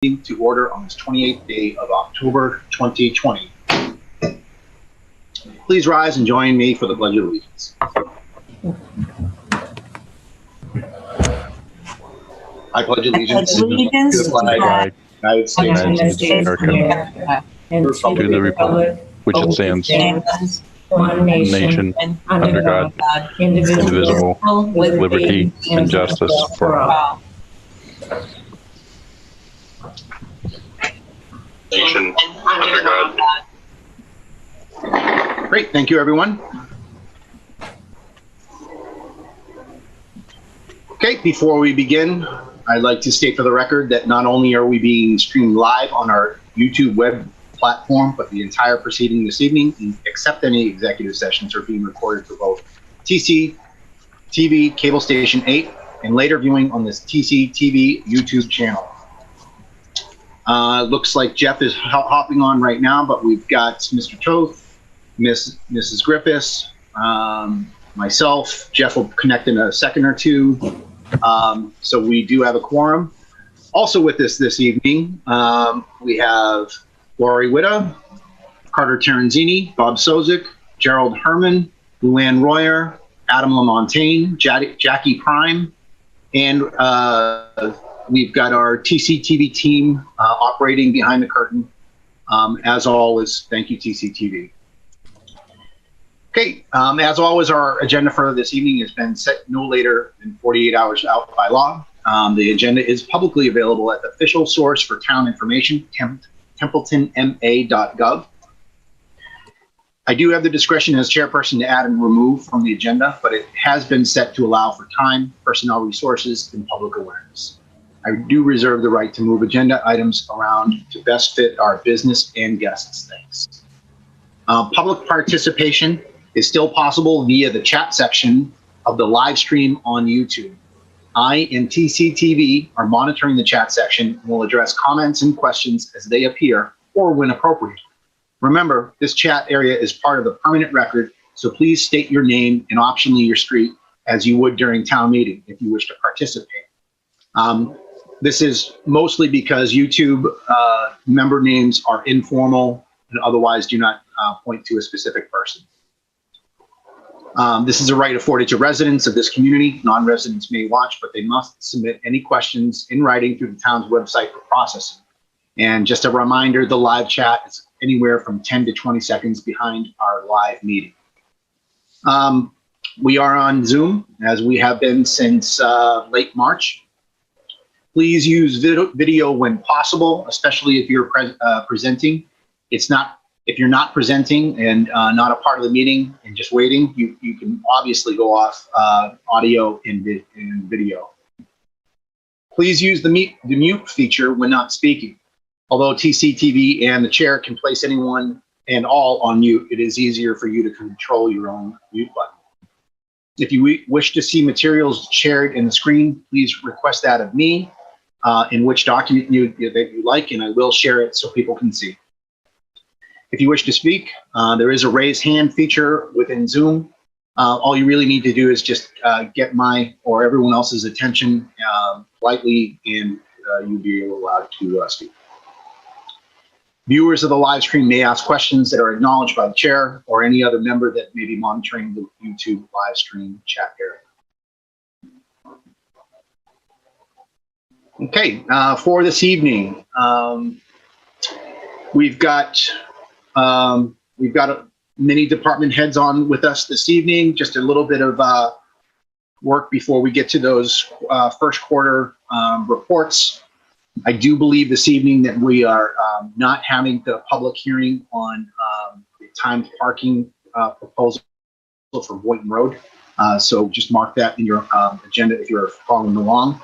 meeting to order on this 28th day of October 2020. Please rise and join me for the Pledge of Allegiance. I pledge allegiance to the flag of the United States of America and to the republic which it stands, one nation, under God, indivisible, with liberty and justice for all. Nation, under God. Great, thank you, everyone. Okay, before we begin, I'd like to state for the record that not only are we being streamed live on our YouTube web platform, but the entire proceeding this evening, except any executive sessions, are being recorded for both TC TV Cable Station 8 and later viewing on this TC TV YouTube channel. Looks like Jeff is hopping on right now, but we've got Mr. Toth, Mrs. Griffiths, myself. Jeff will connect in a second or two. So we do have a quorum. Also with us this evening, we have Lori Witta, Carter Terenzini, Bob Sozik, Gerald Herman, Luann Royer, Adam LaMontagne, Jackie Prime, and we've got our TCTV team operating behind the curtain. As always, thank you, TCTV. Okay, as always, our agenda for this evening has been set no later than 48 hours out by law. The agenda is publicly available at the official source for town information, templetonma.gov. I do have the discretion as chairperson to add and remove from the agenda, but it has been set to allow for time, personnel resources, and public awareness. I do reserve the right to move agenda items around to best fit our business and guests' things. Public participation is still possible via the chat section of the live stream on YouTube. I and TCTV are monitoring the chat section and will address comments and questions as they appear or when appropriate. Remember, this chat area is part of the permanent record, so please state your name and optionally your street as you would during town meeting if you wish to participate. This is mostly because YouTube member names are informal and otherwise do not point to a specific person. This is a right afforded to residents of this community. Non-residents may watch, but they must submit any questions in writing through the town's website for processing. And just a reminder, the live chat is anywhere from 10 to 20 seconds behind our live meeting. We are on Zoom, as we have been since late March. Please use video when possible, especially if you're presenting. If you're not presenting and not a part of the meeting and just waiting, you can obviously go off audio and video. Please use the mute feature when not speaking. Although TCTV and the chair can place anyone and all on mute, it is easier for you to control your own mute button. If you wish to see materials shared in the screen, please request that of me in which document that you like, and I will share it so people can see. If you wish to speak, there is a raise hand feature within Zoom. All you really need to do is just get my or everyone else's attention lightly, and you'll be allowed to speak. Viewers of the live stream may ask questions that are acknowledged by the chair or any other member that may be monitoring the YouTube live stream chat area. Okay, for this evening, we've got many department heads on with us this evening. Just a little bit of work before we get to those first quarter reports. I do believe this evening that we are not having the public hearing on the timed parking proposal for Boynton Road. So just mark that in your agenda if you're following along.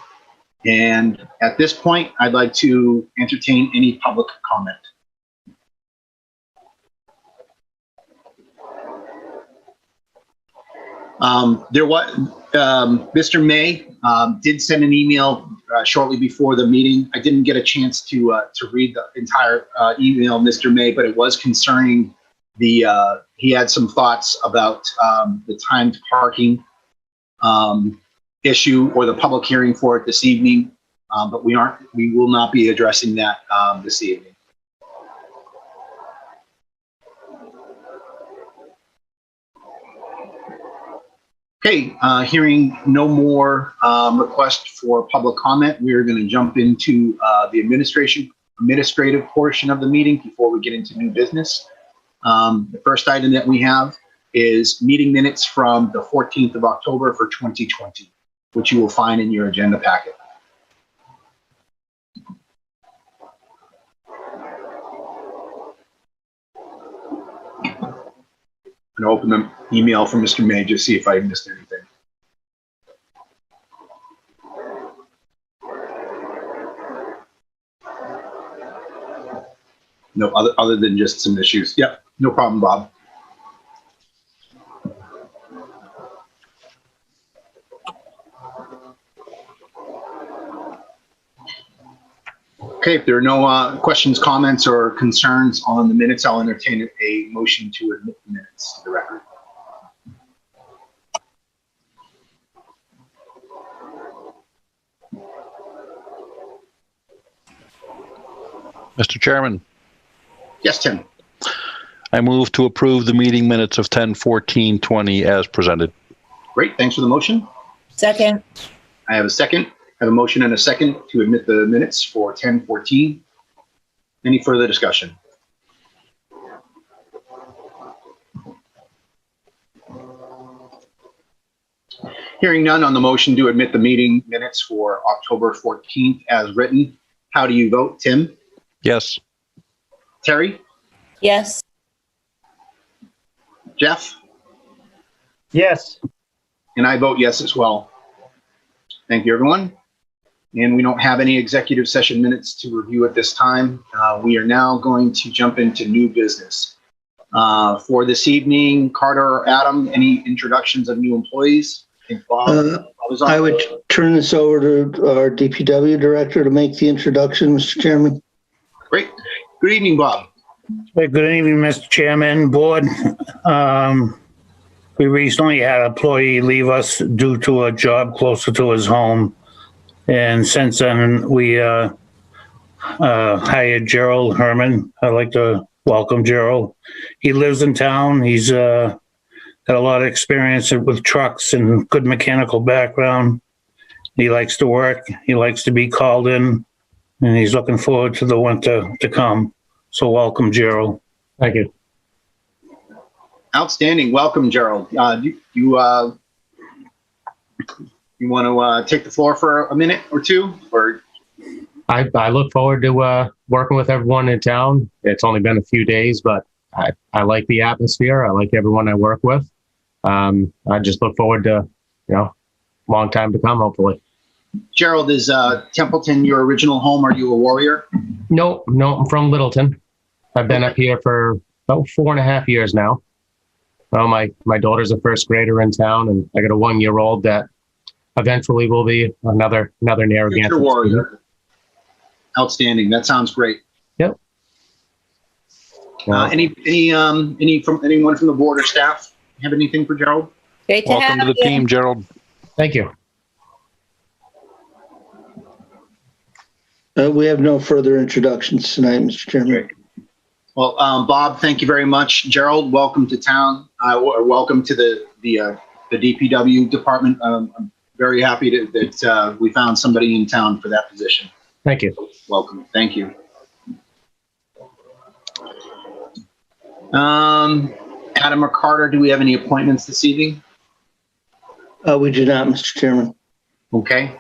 And at this point, I'd like to entertain any public comment. Mr. May did send an email shortly before the meeting. I didn't get a chance to read the entire email, Mr. May, but it was concerning he had some thoughts about the timed parking issue or the public hearing for it this evening. but we will not be addressing that this evening. Okay, hearing no more requests for public comment, we are going to jump into the administrative portion of the meeting before we get into new business. The first item that we have is meeting minutes from the 14th of October for 2020, which you will find in your agenda packet. I'm going to open the email from Mr. May, just see if I missed anything. No, other than just some issues. Yep, no problem, Bob. Okay, if there are no questions, comments, or concerns on the minutes, I'll entertain a motion to admit the minutes to the record. Mr. Chairman, Yes, Tim. I move to approve the meeting minutes of 10/14/20 as presented. Great, thanks for the motion. Second. I have a second. I have a motion and a second to admit the minutes for 10/14. Any further discussion? Hearing none on the motion to admit the meeting minutes for October 14th as written, how do you vote, Tim? Yes. Terry? Yes. Jeff? Yes. And I vote yes as well. Thank you, everyone. And we don't have any executive session minutes to review at this time. We are now going to jump into new business. For this evening, Carter or Adam, any introductions of new employees? I think Bob was on. I would turn this over to our DPW director to make the introduction, Mr. Chairman. Great. Good evening, Bob. Hey, good evening, Mr. Chairman, board. We recently had an employee leave us due to a job closer to his home. And since then, we hired Gerald Herman. I'd like to welcome Gerald. He lives in town. He's got a lot of experience with trucks and good mechanical background. He likes to work. He likes to be called in, and he's looking forward to the winter to come. So welcome, Gerald. Thank you. Outstanding. Welcome, Gerald. You want to take the floor for a minute or two? Or I look forward to working with everyone in town. It's only been a few days, but I like the atmosphere. I like everyone I work with. I just look forward to, long time to come, hopefully. Gerald, is Templeton your original home? Are you a Warrior? No, I'm from Littleton. I've been up here for about 4.5 years now. Well, my daughter's a first grader in town, and I got a 1-year-old that eventually will be another Narragansett Future Warrior. student. Outstanding. That sounds great. Yep. Anyone from the board or staff have anything for Gerald? Great to Welcome have to the you. team, Gerald. Thank you. We have no further introductions tonight, Mr. Chairman. Well, Bob, thank you very much. Gerald, welcome to town. Welcome to the DPW department. I'm very happy that we found somebody in town for that position. Thank you. Welcome. Thank you. Adam or Carter, do we have any appointments this evening? We do not, Mr. Chairman. Okay.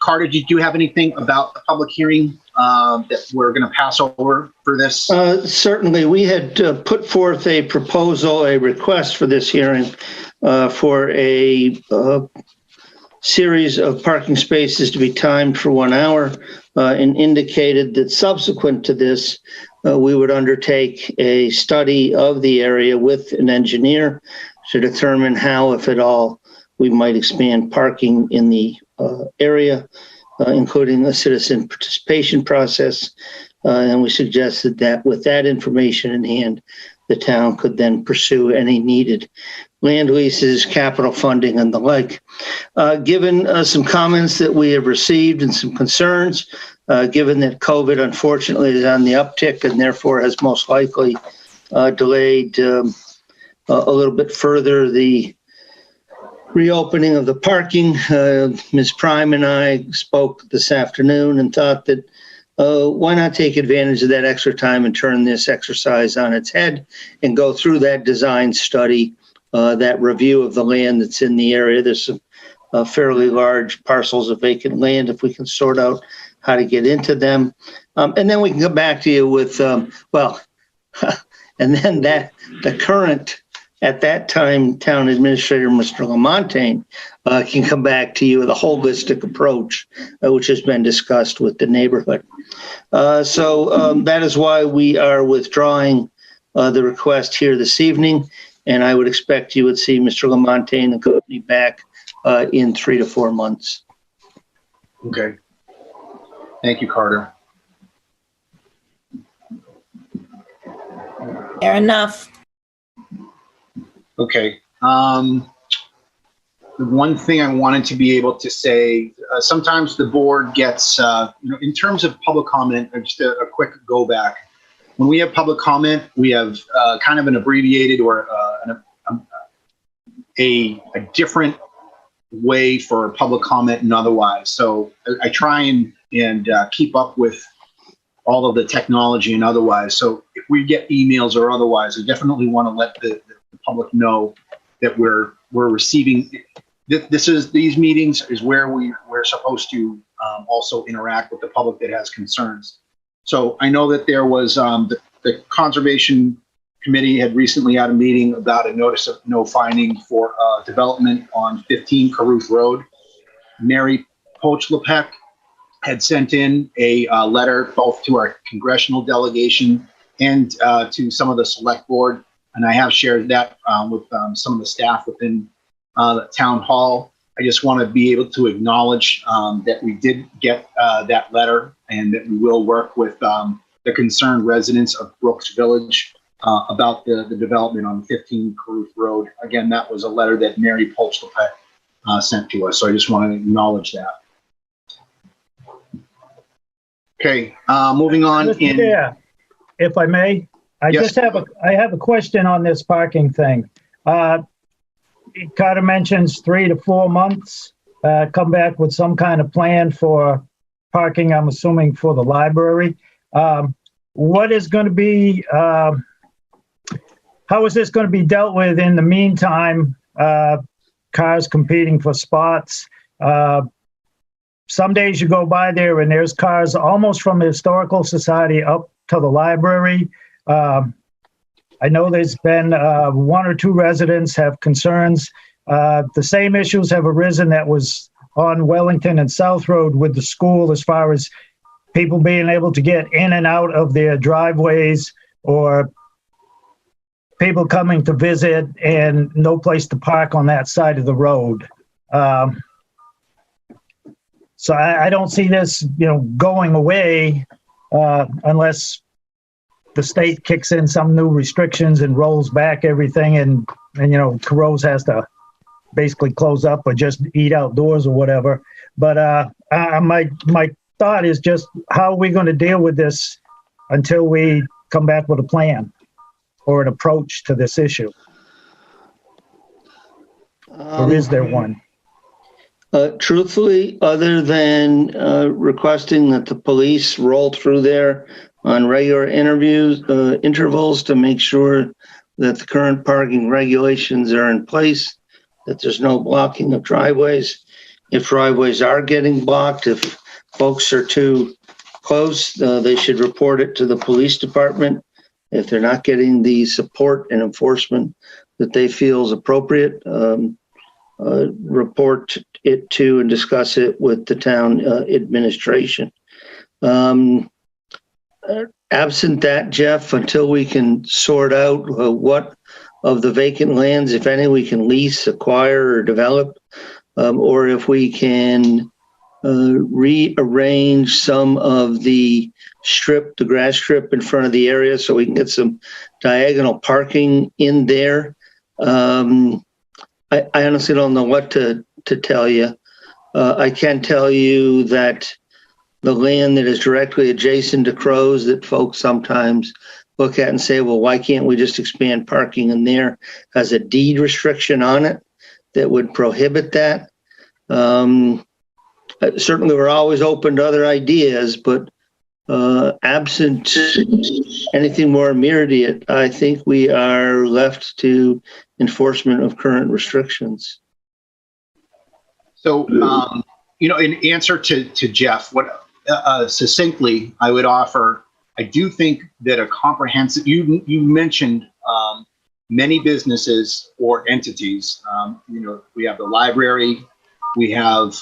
Carter, did you have anything about the public hearing that we're going to pass over for this? Certainly, we had put forth a proposal, a request for this hearing for a series of parking spaces to be timed for 1 hour, and indicated that subsequent to this, we would undertake a study of the area with an engineer to determine how, if at all, we might expand parking in the area, including a citizen participation process. And we suggested that with that information in hand, the town could then pursue any needed land leases, capital funding, and the like. Given some comments that we have received and some concerns, given that COVID unfortunately is on the uptick and therefore has most likely delayed a little bit further the reopening of the parking, Ms. Prime and I spoke this afternoon and thought that why not take advantage of that extra time and turn this exercise on its head and go through that design study, that review of the land that's in the area. There's some fairly large parcels of vacant land if we can sort out how to get into them. And then we can come back to you with, and then the current, at that time, town administrator, Mr. LaMontagne, can come back to you with a holistic approach, which has been discussed with the neighborhood. So that is why we are withdrawing the request here this evening. And I would expect you would see Mr. LaMontagne and company back in 3 to 4 months. Okay. Thank you, Carter. Fair enough. Okay. The one thing I wanted to be able to say, sometimes the board gets, in terms of public comment, just a quick go back. When we have public comment, we have kind of an abbreviated or a different way for public comment and otherwise. So I try and keep up with all of the technology and otherwise. So if we get emails or otherwise, I definitely want to let the public know that we're receiving. These meetings is where we're supposed to also interact with the public that has concerns. So I know that there was the Conservation Committee had recently had a meeting about a notice of no finding for development on 15 Caruth Road. Mary Pochlepek had sent in a letter both to our congressional delegation and to some of the select board, and I have shared that with some of the staff within the town hall. I just want to be able to acknowledge that we did get that letter and that we will work with the concerned residents of Brooks Village about the development on 15 Caruth Road. Again, that was a letter that Mary Pochlepek sent to us, so I just want to acknowledge that. Okay, moving on. Yeah, if I may, I Yes. I have a question on this parking thing. Carter mentions 3 to 4 months, come back with some kind of plan for parking, I'm assuming for the library. What is going to be, how is this going to be dealt with in the meantime? Cars competing for spots. Some days you go by there and there's cars almost from the Historical Society up to the library. I know there's been 1 or 2 residents have concerns. The same issues have arisen that was on Wellington and South Road with the school as far as people being able to get in and out of their driveways or people coming to visit and no place to park on that side of the road. So I don't see this, going away unless the state kicks in some new restrictions and rolls back everything, and Carrow's has to basically close up or just eat outdoors or whatever. But my thought is just how are we going to deal with this until we come back with a plan or an approach to this issue? Or is there one? Truthfully, other than requesting that the police roll through there on regular intervals to make sure that the current parking regulations are in place, that there's no blocking of driveways. If driveways are getting blocked, if folks are too close, they should report it to the police department. If they're not getting the support and enforcement that they feel is appropriate, report it to and discuss it with the town administration. Absent that, Jeff, until we can sort out what of the vacant lands, if any, we can lease, acquire, or develop, or if we can rearrange some of the grass strip in front of the area so we can get some diagonal parking in there. I honestly don't know what to tell you. I can tell you that the land that is directly adjacent to Crow's that folks sometimes look at and say, well, why can't we just expand parking in there? Has a deed restriction on it that would prohibit that. Certainly, we're always open to other ideas, but absent anything more immediate, I think we are left to enforcement of current restrictions. So, in answer to Jeff, what succinctly I would offer, I do think that a comprehensive, you mentioned many businesses or entities. We have the library, we have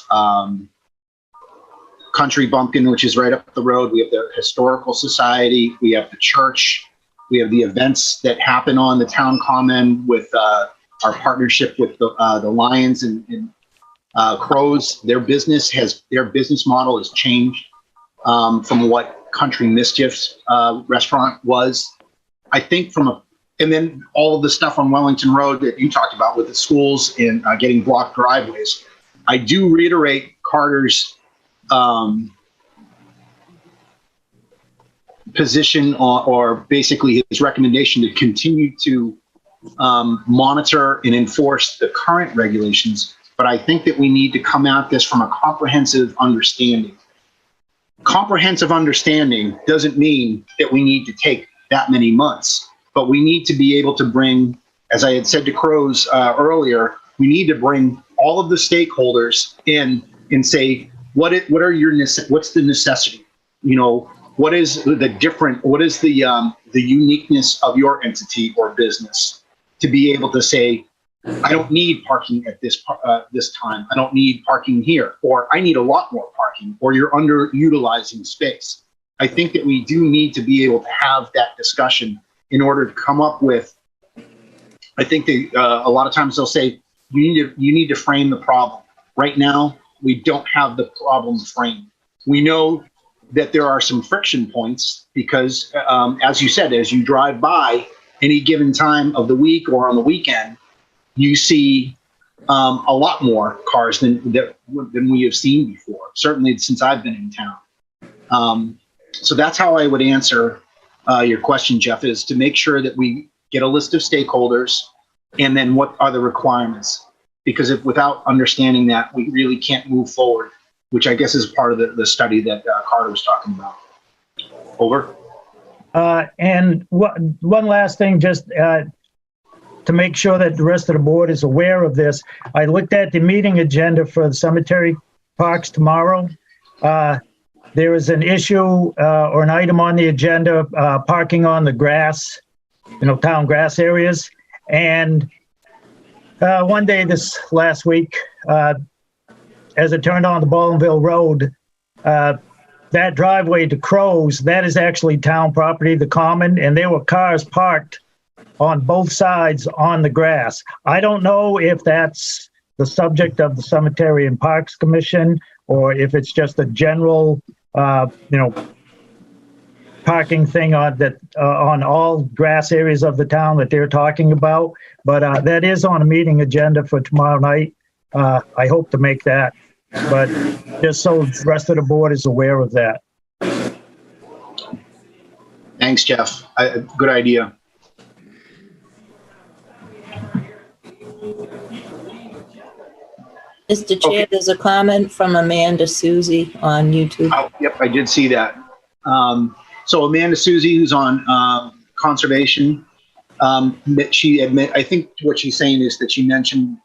Country Bumpkin, which is right up the road. We have the Historical Society, we have the church, we have the events that happen on the town common with our partnership with the Lions and Crows. Their business model has changed from what Country Mischief's restaurant was. I think and then all of the stuff on Wellington Road that you talked about with the schools and getting blocked driveways. I do reiterate Carter's position or basically his recommendation to continue to monitor and enforce the current regulations. But I think that we need to come at this from a comprehensive understanding. Comprehensive understanding doesn't mean that we need to take that many months, but we need to be able to bring, as I had said to Crows earlier, we need to bring all of the stakeholders in and say, what's the necessity? What is the uniqueness of your entity or business to be able to say, I don't need parking at this time. I don't need parking here, or I need a lot more parking, or you're underutilizing space. I think that we do need to be able to have that discussion in order to come up with. I think that a lot of times they'll say you need to frame the problem. Right now, we don't have the problem framed. We know that there are some friction points because, as you said, as you drive by any given time of the week or on the weekend, you see a lot more cars than we have seen before, certainly since I've been in town. So that's how I would answer your question, Jeff, is to make sure that we get a list of stakeholders and then what are the requirements. Because without understanding that, we really can't move forward, which I guess is part of the study that Carter was talking about. Over. And one last thing, just to make sure that the rest of the board is aware of this, I looked at the meeting agenda for the cemetery parks tomorrow. There is an issue or an item on the agenda, parking on the grass, town grass areas. And one day this last week, as it turned on the Ballinville Road, that driveway to Crow's, that is actually town property, the common, and there were cars parked on both sides on the grass. I don't know if that's the subject of the Cemetery and Parks Commission or if it's just a general, parking thing on all grass areas of the town that they're talking about. But that is on a meeting agenda for tomorrow night. I hope to make that, but just so the rest of the board is aware of that. Thanks, Jeff. Good idea. Mr. Chair, there's a comment from Amanda Susie on YouTube. Oh, yep, I did see that. So Amanda Susie, who's on conservation, I think what she's saying is that she mentioned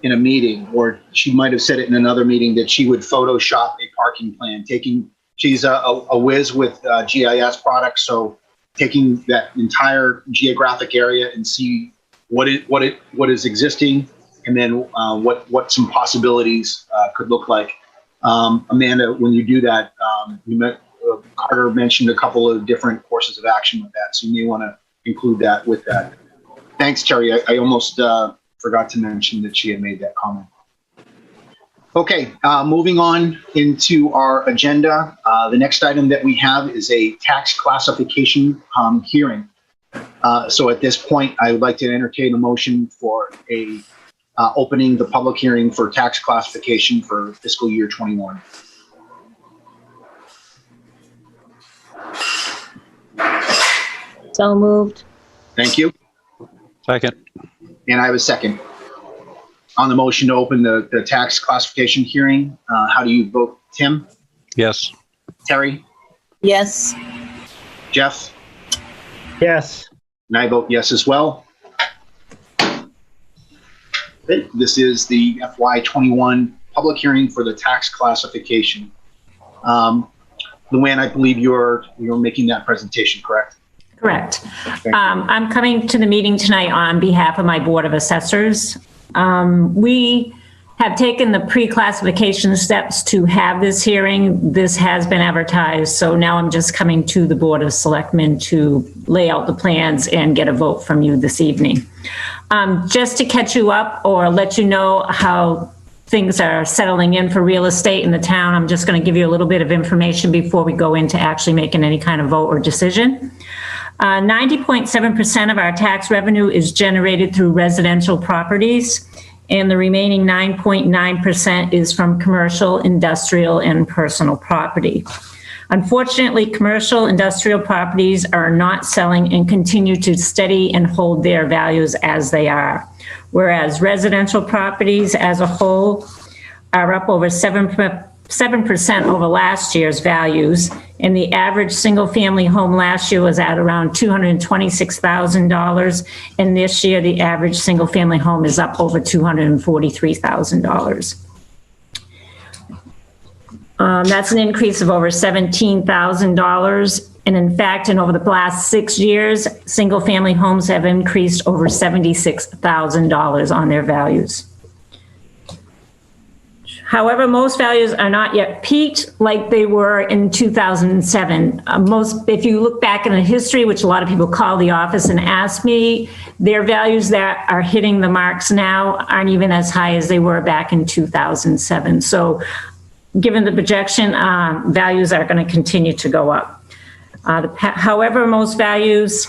in a meeting, or she might have said it in another meeting, that she would Photoshop a parking plan. She's a whiz with GIS products, so taking that entire geographic area and see what is existing, and then what some possibilities could look like. Amanda, when you do that, Carter mentioned a couple of different courses of action with that, so you may want to include that with that. Thanks, Terry. I almost forgot to mention that she had made that comment. Okay, moving on into our agenda. The next item that we have is a tax classification hearing. So at this point, I would like to entertain a motion for opening the public hearing for tax classification for fiscal year 21. So moved. Thank you. Second. And I have a second. On the motion to open the tax classification hearing, how do you vote? Tim? Yes. Terry? Yes. Jeff? Yes. And I vote yes as well. Okay, this is the FY21 public hearing for the tax classification. Luann, I believe you're making that presentation, correct? Correct. Thank you. I'm coming to the meeting tonight on behalf of my Board of Assessors. We have taken the pre-classification steps to have this hearing. This has been advertised, so now I'm just coming to the Board of Selectmen to lay out the plans and get a vote from you this evening. Just to catch you up or let you know how things are settling in for real estate in the town, I'm just going to give you a little bit of information before we go into actually making any kind of vote or decision. 90.7% of our tax revenue is generated through residential properties, and the remaining 9.9% is from commercial, industrial, and personal property. Unfortunately, commercial industrial properties are not selling and continue to steady and hold their values as they are, whereas residential properties as a whole are up over 7% over last year's values, and the average single-family home last year was at around $226,000, and this year the average single-family home is up over $243,000. That's an increase of over $17,000, and in fact, in over the last 6 years, single-family homes have increased over $76,000 on their values. However, most values are not yet peaked like they were in 2007. If you look back in the history, which a lot of people call the office and ask me, their values that are hitting the marks now aren't even as high as they were back in 2007. So given the projection, values are going to continue to go up. However, most values,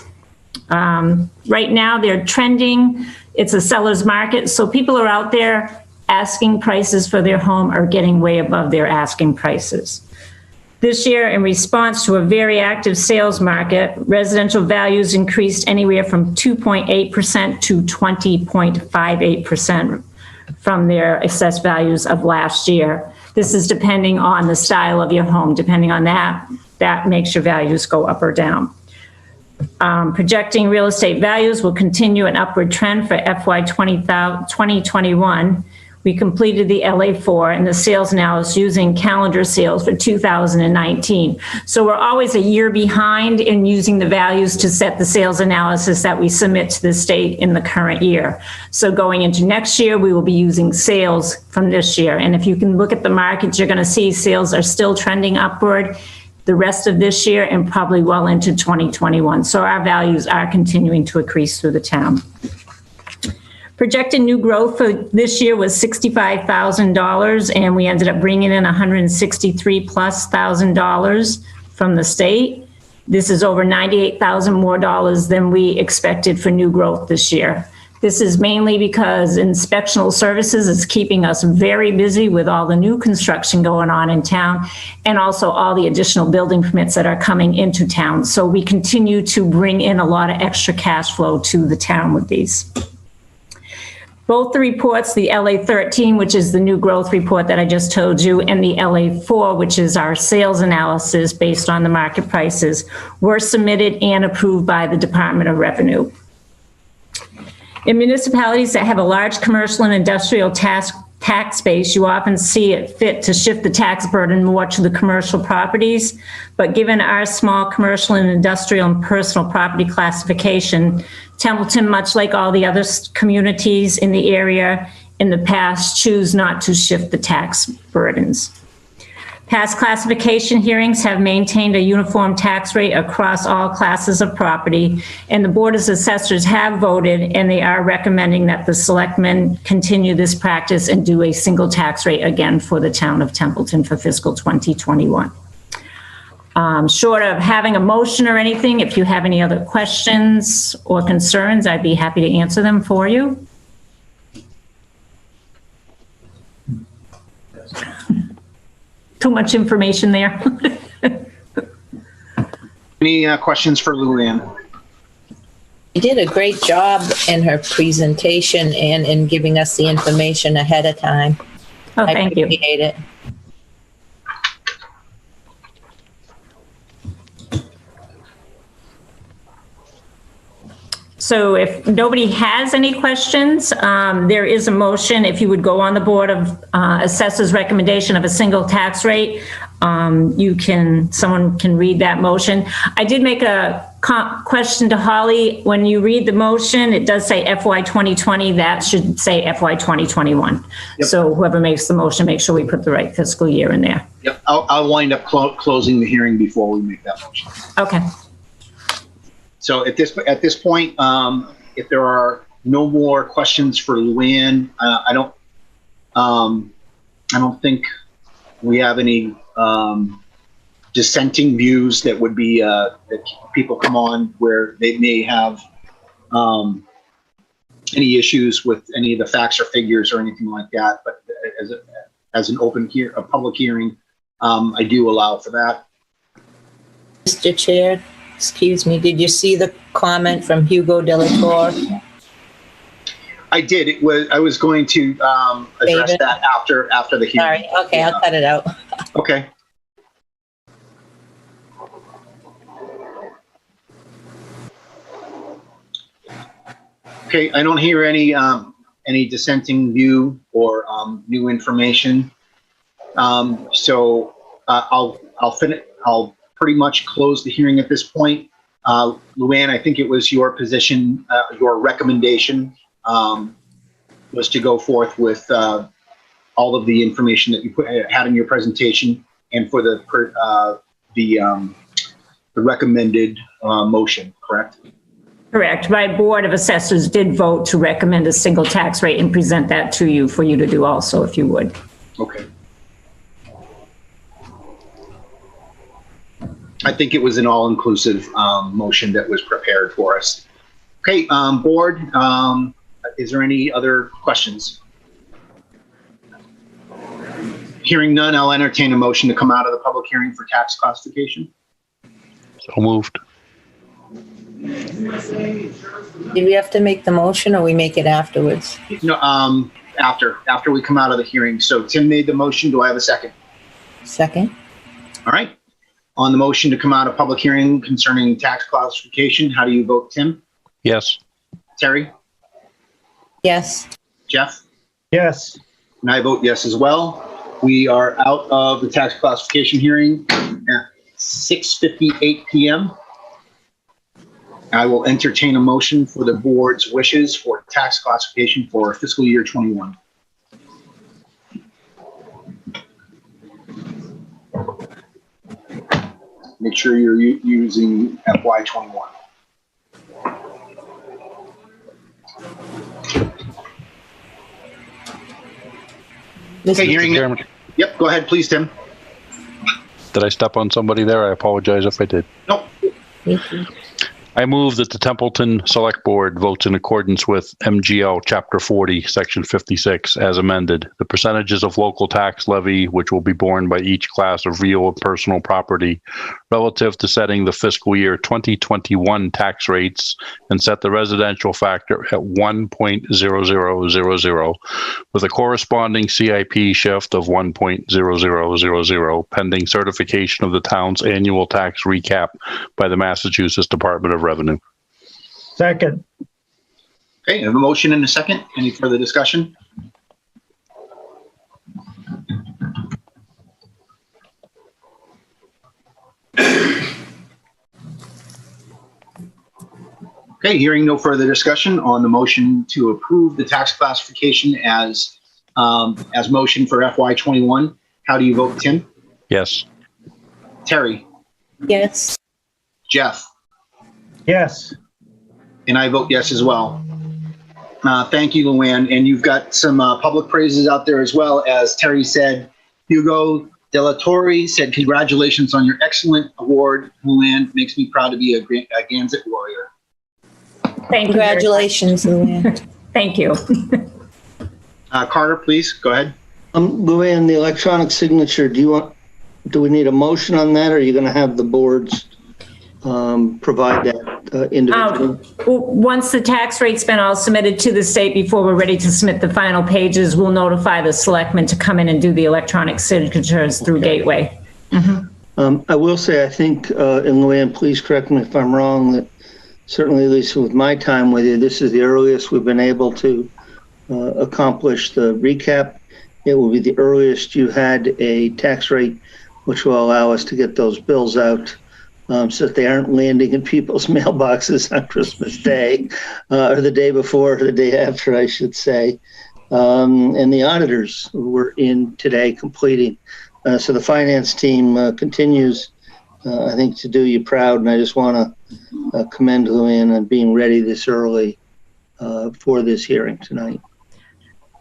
right now they're trending. It's a seller's market. So people are out there asking prices for their home are getting way above their asking prices. This year, in response to a very active sales market, residential values increased anywhere from 2.8% to 20.58% from their assessed values of last year. This is depending on the style of your home. Depending on that makes your values go up or down. Projecting real estate values will continue an upward trend for FY 2021. We completed the LA4 and the sales analysis using calendar sales for 2019. So we're always a year behind in using the values to set the sales analysis that we submit to the state in the current year. So going into next year, we will be using sales from this year. And if you can look at the markets, you're going to see sales are still trending upward the rest of this year and probably well into 2021. So our values are continuing to increase through the town. Projected new growth for this year was $65,000, and we ended up bringing in $163,000+ from the state. This is over $98,000 more than we expected for new growth this year. This is mainly because inspectional services is keeping us very busy with all the new construction going on in town and also all the additional building permits that are coming into town. So we continue to bring in a lot of extra cash flow to the town with these. Both the reports, the LA13, which is the new growth report that I just told you, and the LA4, which is our sales analysis based on the market prices, were submitted and approved by the Department of Revenue. In municipalities that have a large commercial and industrial tax base, you often see it fit to shift the tax burden more to the commercial properties. But given our small commercial and industrial and personal property classification, Templeton, much like all the other communities in the area in the past, choose not to shift the tax burdens. Past classification hearings have maintained a uniform tax rate across all classes of property, and the Board of Assessors have voted, and they are recommending that the selectmen continue this practice and do a single tax rate again for the town of Templeton for fiscal 2021. Short of having a motion or anything, if you have any other questions or concerns, I'd be happy to answer them for you. Too much information there. Any questions for Luann? You did a great job in her presentation and in giving us the information ahead of time. Oh, thank you. I appreciate it. So if nobody has any questions, there is a motion. If you would go on the Board of Assessors recommendation of a single tax rate, someone can read that motion. I did make a question to Holly. When you read the motion, it does say FY 2020. That should say FY 2021. Yep. So whoever makes the motion, make sure we put the right fiscal year in there. Yep, I'll wind up closing the hearing before we make that motion. Okay. So at this point, if there are no more questions for Luann, I don't think we have any dissenting views that would be that people come on where they may have any issues with any of the facts or figures or anything like that. But as an a public hearing, I do allow for that. Mr. Chair, excuse me, did you see the comment from Hugo Delatorre? I did. I was going to address David? that after the hearing. Sorry, okay, I'll cut it out. Okay. Okay, I don't hear any dissenting view or new information. So I'll pretty much close the hearing at this point. Luann, I think it was your position, your recommendation was to go forth with all of the information that you had in your presentation and for the recommended motion, correct? Correct. My Board of Assessors did vote to recommend a single tax rate and present that to you for you to do also, if you would. Okay. I think it was an all-inclusive motion that was prepared for us. Okay, Board, is there any other questions? Hearing none, I'll entertain a motion to come out of the public hearing for tax classification. So moved. Do we have to make the motion or we make it afterwards? No, after we come out of the hearing. So Tim made the motion. Do I have a second? Second? All right. On the motion to come out of public hearing concerning tax classification, how do you vote, Tim? Yes. Terry? Yes. Jeff? Yes. And I vote yes as well. We are out of the tax classification hearing at 6:58 p.m. I will entertain a motion for the board's wishes for tax classification for fiscal year 21. Make sure you're using FY 21. Okay, hearing. Chairman, Yep, go ahead, please, Tim. did I step on somebody there? I apologize if I did. Nope. Thank you. I move that the Templeton Select Board votes in accordance with MGL Chapter 40, Section 56, as amended. The percentages of local tax levy, which will be borne by each class of real and personal property, relative to setting the fiscal year 2021 tax rates, and set the residential factor at 1.0000, with a corresponding CIP shift of 1.0000, pending certification of the town's annual tax recap by the Massachusetts Department of Revenue. Second. Okay, I have a motion and a second. Any further discussion? Okay, hearing no further discussion on the motion to approve the tax classification as motion for FY21. How do you vote, Tim? Yes. Terry? Yes. Jeff? Yes. And I vote yes as well. Thank you, Luann. And you've got some public praises out there as well. As Terry said, Hugo Delatorre said, congratulations on your excellent award. Luann, makes me proud to be a Gansett warrior. Thank you. Congratulations, Luann. Thank you. Carter, please, go ahead. Luann, the electronic signature, do we need a motion on that, or are you going to have the boards provide that individually? Once the tax rate's been all submitted to the state before we're ready to submit the final pages, we'll notify the selectmen to come in and do the electronic signatures through Gateway. I will say, I think, and Luann, please correct me if I'm wrong, that certainly, at least with my time with you, this is the earliest we've been able to accomplish the recap. It will be the earliest you had a tax rate, which will allow us to get those bills out so that they aren't landing in people's mailboxes on Christmas Day, or the day before, or the day after, I should say. And the auditors were in today completing. So the finance team continues, I think, to do you proud. And I just want to commend Luann on being ready this early for this hearing tonight.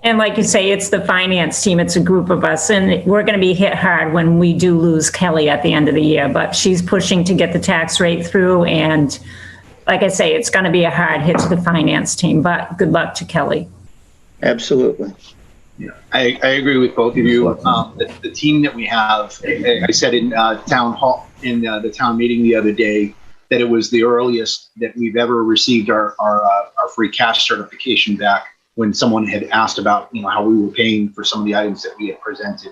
And like you say, it's the finance team. It's a group of us, and we're going to be hit hard when we do lose Kelly at the end of the year. But she's pushing to get the tax rate through. And like I say, it's going to be a hard hit to the finance team, but good luck to Kelly. Absolutely. Yeah, I agree with both of you. The team that we have, I said in town hall, in the town meeting the other day, that it was the earliest that we've ever received our free cash certification back when someone had asked about, how we were paying for some of the items that we had presented.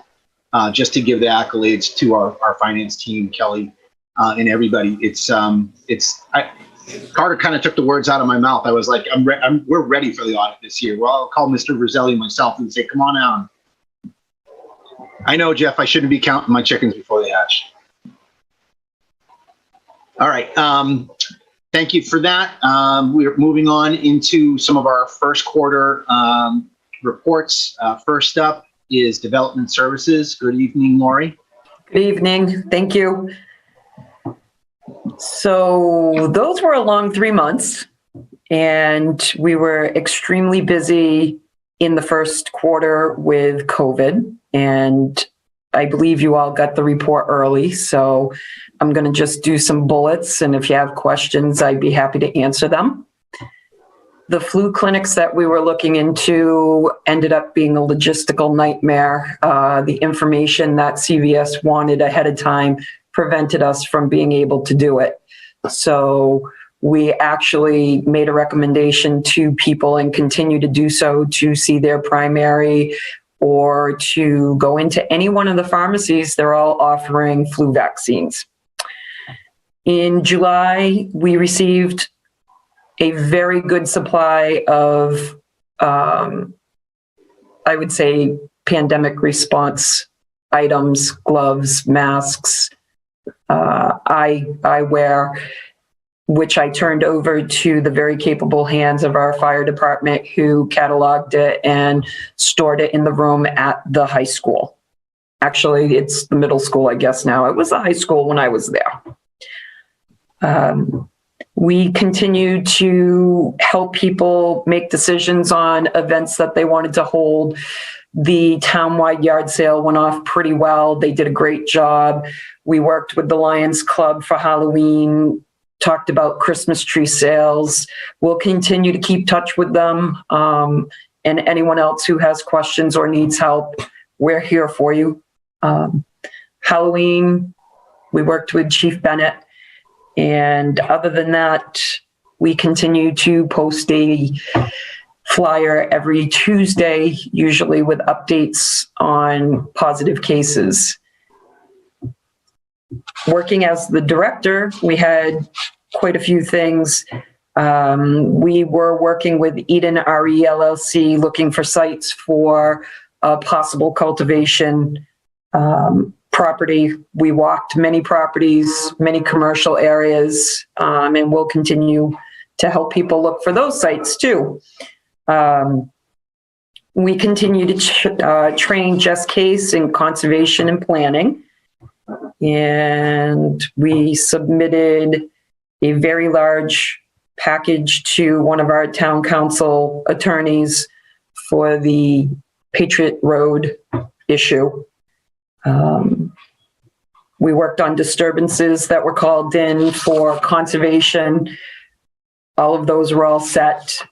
Just to give the accolades to our finance team, Kelly, and everybody. Carter kind of took the words out of my mouth. I was like, we're ready for the audit this year. Well, I'll call Mr. Roselli myself and say, come on out. I know, Jeff, I shouldn't be counting my chickens before they hatch. All right. Thank you for that. We're moving on into some of our first quarter reports. First up is Development Services. Good evening, Lori. Good evening. Thank you. So those were a long 3 months, and we were extremely busy in the first quarter with COVID, and I believe you all got the report early, so I'm going to just do some bullets, and if you have questions, I'd be happy to answer them. The flu clinics that we were looking into ended up being a logistical nightmare. The information that CVS wanted ahead of time prevented us from being able to do it. So we actually made a recommendation to people and continue to do so to see their primary or to go into any one of the pharmacies. They're all offering flu vaccines. In July, we received a very good supply of, I would say, pandemic response items, gloves, masks, eyewear, which I turned over to the very capable hands of our fire department, who cataloged it and stored it in the room at the high school. Actually, it's the middle school, I guess now. It was the high school when I was there. We continue to help people make decisions on events that they wanted to hold. The townwide yard sale went off pretty well. They did a great job. We worked with the Lions Club for Halloween, talked about Christmas tree sales. We'll continue to keep touch with them. And anyone else who has questions or needs help, we're here for you. Halloween, we worked with Chief Bennett. And other than that, we continue to post a flyer every Tuesday, usually with updates on positive cases. Working as the director, we had quite a few things. We were working with Eden RE LLC, looking for sites for a possible cultivation property. We walked many properties, many commercial areas, and we'll continue to help people look for those sites too. We continue to train Jess Case in conservation and planning. And we submitted a very large package to one of our town council attorneys for the Patriot Road issue. We worked on disturbances that were called in for conservation. All of those were all set.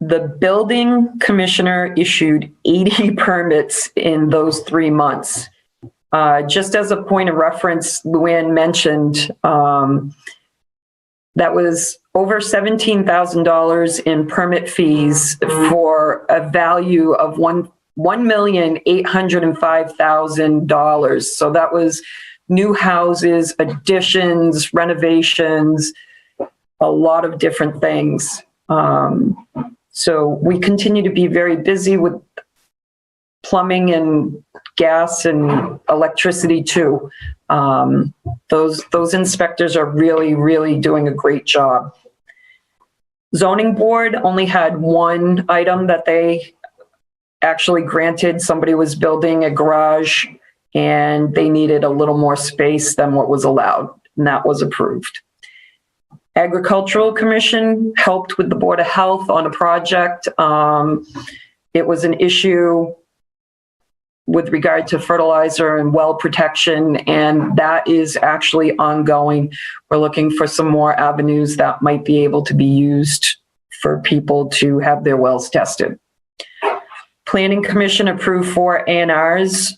The building commissioner issued 80 permits in those 3 months. Just as a point of reference, Luann mentioned that was over $17,000 in permit fees for a value of $1,805,000. So that was new houses, additions, renovations, a lot of different things. So we continue to be very busy with plumbing and gas and electricity too. Those inspectors are really doing a great job. Zoning board only had one item that they actually granted. Somebody was building a garage and they needed a little more space than what was allowed, and that was approved. Agricultural Commission helped with the Board of Health on a project. It was an issue with regard to fertilizer and well protection, and that is actually ongoing. We're looking for some more avenues that might be able to be used for people to have their wells tested. Planning Commission approved 4 A&Rs,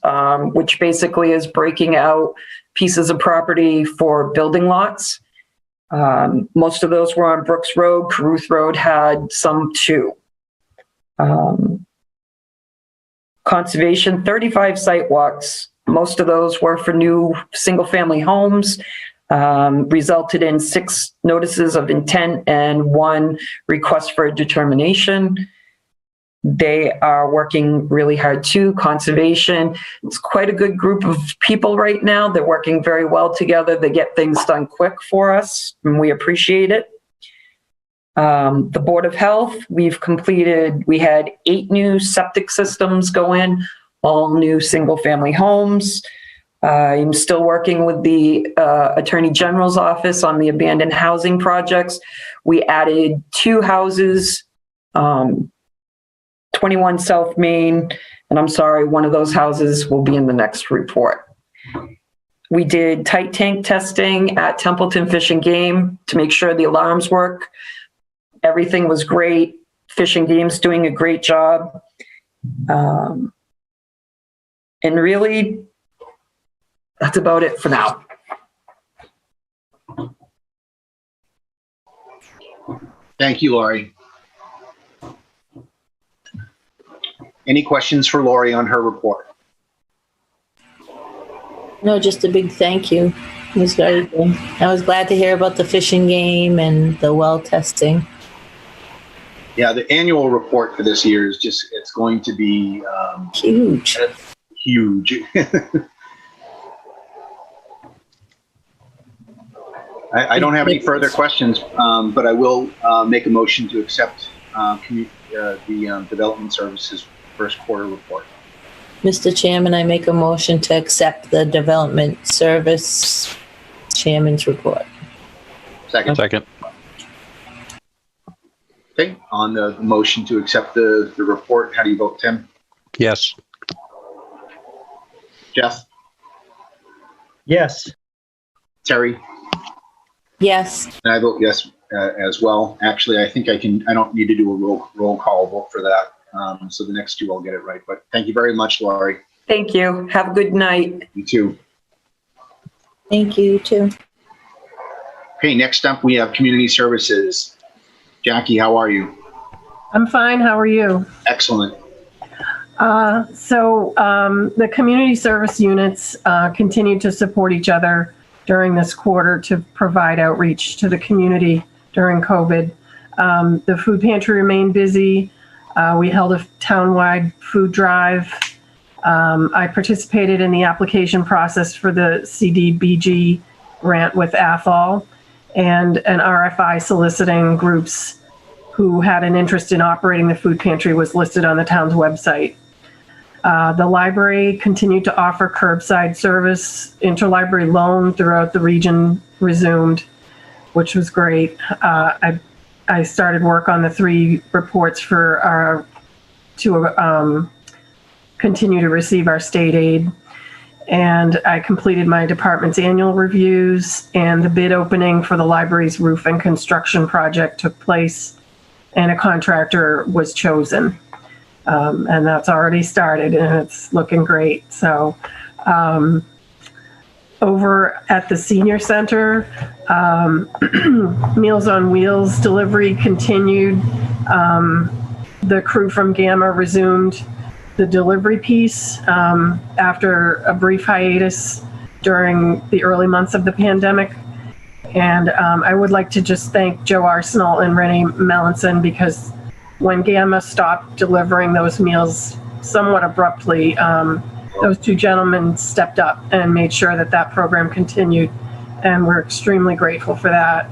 which basically is breaking out pieces of property for building lots. Most of those were on Brooks Road. Caruth Road had some too. Conservation, 35 site walks. Most of those were for new single-family homes, resulted in 6 notices of intent and 1 request for a determination. They are working really hard too. Conservation, it's quite a good group of people right now. They're working very well together. They get things done quick for us, and we appreciate it. The Board of Health, we had 8 new septic systems go in, all new single-family homes. I'm still working with the Attorney General's office on the abandoned housing projects. We added 2 houses, 21 South Main, and I'm sorry, one of those houses will be in the next report. We did tight tank testing at Templeton Fish and Game to make sure the alarms work. Everything was great. Fish and Game's doing a great job. And really, that's about it for now. Thank you, Lori. Any questions for Lori on her report? No, just a big thank you. It was very good. I was glad to hear about the fishing game and the well testing. Yeah, the annual report for this year is just, it's going to be Huge. huge. I don't have any further questions, but I will make a motion to accept the Development Services first quarter report. Mr. Chairman, I make a motion to accept the Development Service Chairman's report. Second. Okay, on the motion to accept the report, how do you vote, Tim? Yes. Jeff? Yes. Terry? Yes. And I vote yes as well. Actually, I think I don't need to do a roll call vote for that. So the next 2 I'll get it right. But thank you very much, Lori. Thank you. Have a good night. You too. Thank you, too. Okay, next up we have Community Services. Jackie, how are you? I'm fine. How are you? Excellent. The community service units continue to support each other during this quarter to provide outreach to the community during COVID. The food pantry remained busy. We held a townwide food drive. I participated in the application process for the CDBG grant with Athol and an RFI soliciting groups who had an interest in operating the food pantry was listed on the town's website. The library continued to offer curbside service. Interlibrary loan throughout the region resumed, which was great. I started work on the 3 reports for our 2 continue to receive our state aid. And I completed my department's annual reviews, and the bid opening for the library's roof and construction project took place, and a contractor was chosen. And that's already started, and it's looking great. So over at the senior center, Meals on Wheels delivery continued. The crew from Gamma resumed the delivery piece after a brief hiatus during the early months of the pandemic. And I would like to just thank Joe Arsenal and Renee Melanson, because when Gamma stopped delivering those meals somewhat abruptly, those two gentlemen stepped up and made sure that that program continued, and we're extremely grateful for that.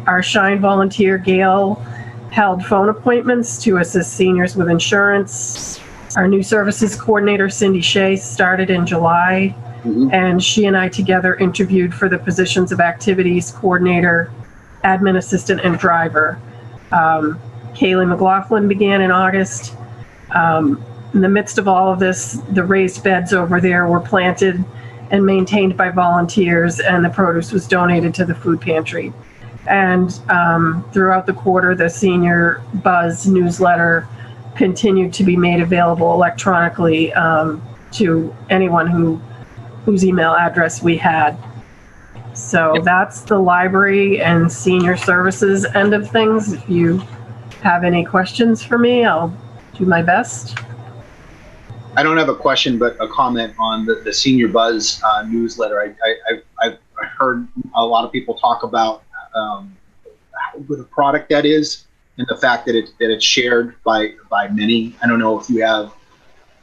Our Shine volunteer, Gail, held phone appointments to assist seniors with insurance. Our new services coordinator, Cindy Shea, started in July, and she and I together interviewed for the positions of activities coordinator, admin assistant, and driver. Kaylee McLaughlin began in August. In the midst of all of this, the raised beds over there were planted and maintained by volunteers, and the produce was donated to the food pantry. And throughout the quarter, the Senior Buzz newsletter continued to be made available electronically to anyone whose email address we had. So that's the library and senior services end of things. If you have any questions for me, I'll do my best. I don't have a question, but a comment on the Senior Buzz newsletter. I've heard a lot of people talk about how good a product that is, and the fact that it's shared by many. I don't know if you have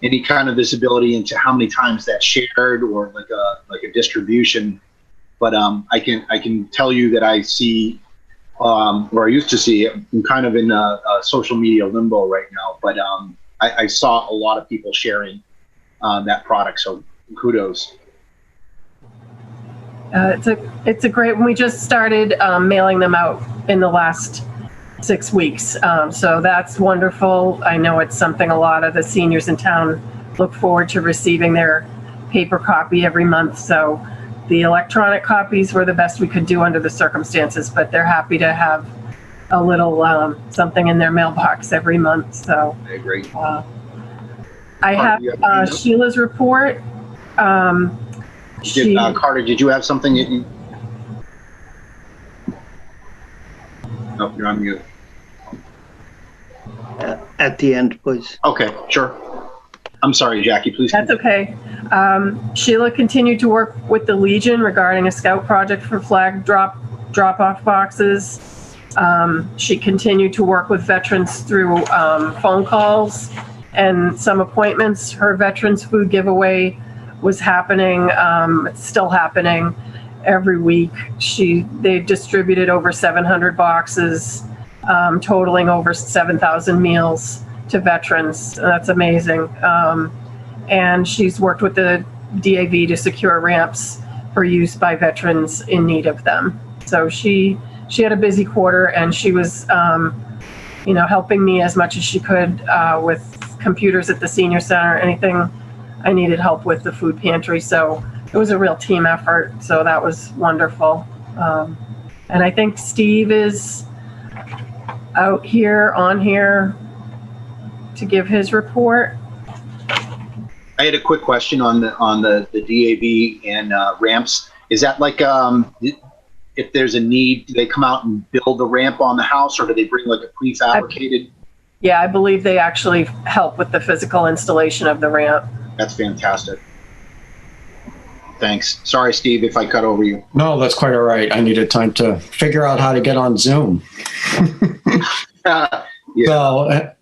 any kind of visibility into how many times that's shared, or like a distribution. But I can tell you that I see, or I used to see, I'm kind of in a social media limbo right now. But I saw a lot of people sharing that product, so kudos. It's a great. We just started mailing them out in the last 6 weeks, so that's wonderful. I know it's something a lot of the seniors in town look forward to receiving their paper copy every month. So the electronic copies were the best we could do under the circumstances, but they're happy to have a little something in their mailbox every month. So I agree. I have Sheila's report. Carter, did you have something that you? Nope, you're on mute. At the end, please. Okay, sure. I'm sorry, Jackie, please. That's okay. Sheila continued to work with the Legion regarding a scout project for flag drop-off boxes. She continued to work with veterans through phone calls and some appointments. Her veterans food giveaway was happening. It's still happening every week. They distributed over 700 boxes, totaling over 7,000 meals to veterans. That's amazing. And she's worked with the DAV to secure ramps for use by veterans in need of them. So she had a busy quarter, and she was, helping me as much as she could with computers at the senior center, anything I needed help with the food pantry. So it was a real team effort. So that was wonderful. And I think Steve is on here to give his report. I had a quick question on the DAV and ramps. Is that like if there's a need, do they come out and build the ramp on the house, or do they bring like a prefabricated? Yeah, I believe they actually help with the physical installation of the ramp. That's fantastic. Thanks. Sorry, Steve, if I cut over you. No, that's quite all right. I needed time to figure out how to get on Zoom. Yeah. So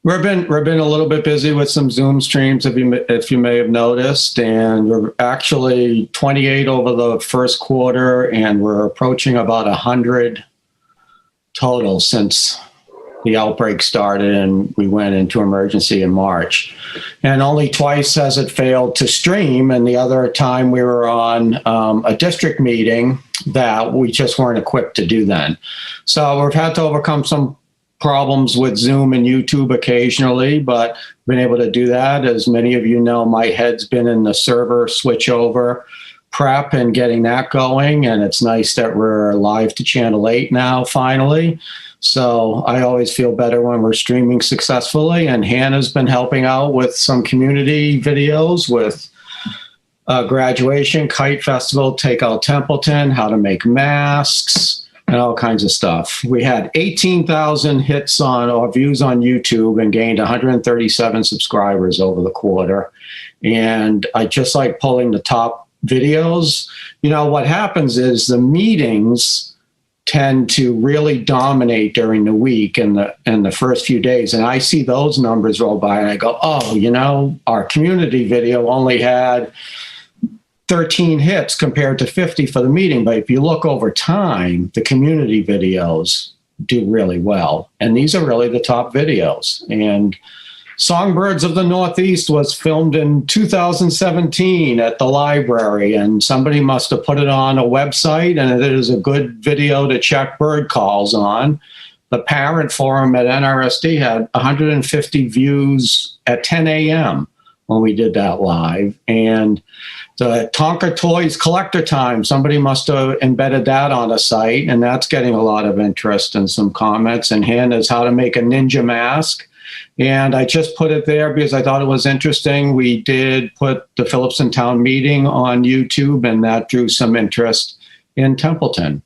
we've been a little bit busy with some Zoom streams, if you may have noticed, and we're actually 28 over the first quarter, and we're approaching about 100 total since the outbreak started and we went into emergency in March. And only twice has it failed to stream, and the other time we were on a district meeting that we just weren't equipped to do then. So we've had to overcome some problems with Zoom and YouTube occasionally, but been able to do that. As many of you know, my head's been in the server switchover prep and getting that going. And it's nice that we're live to Channel 8 now, finally. So I always feel better when we're streaming successfully. And Hannah's been helping out with some community videos with graduation, kite festival, take out Templeton, how to make masks, and all kinds of stuff. We had 18,000 hits on or views on YouTube and gained 137 subscribers over the quarter. And I just like pulling the top videos. You know, what happens is the meetings tend to really dominate during the week and the first few days. And I see those numbers roll by and I go, oh, you know, our community video only had 13 hits compared to 50 for the meeting. But if you look over time, the community videos do really well. And these are really the top videos. And Songbirds of the Northeast was filmed in 2017 at the library, and somebody must have put it on a website, and it is a good video to check bird calls on. The parent forum at NRSD had 150 views at 10 a.m. when we did that live. And the Tonka Toys Collector Time, somebody must have embedded that on a site, and that's getting a lot of interest and some comments. And Hannah's how to make a ninja mask. And I just put it there because I thought it was interesting. We did put the Phillipston Town Meeting on YouTube, and that drew some interest in Templeton.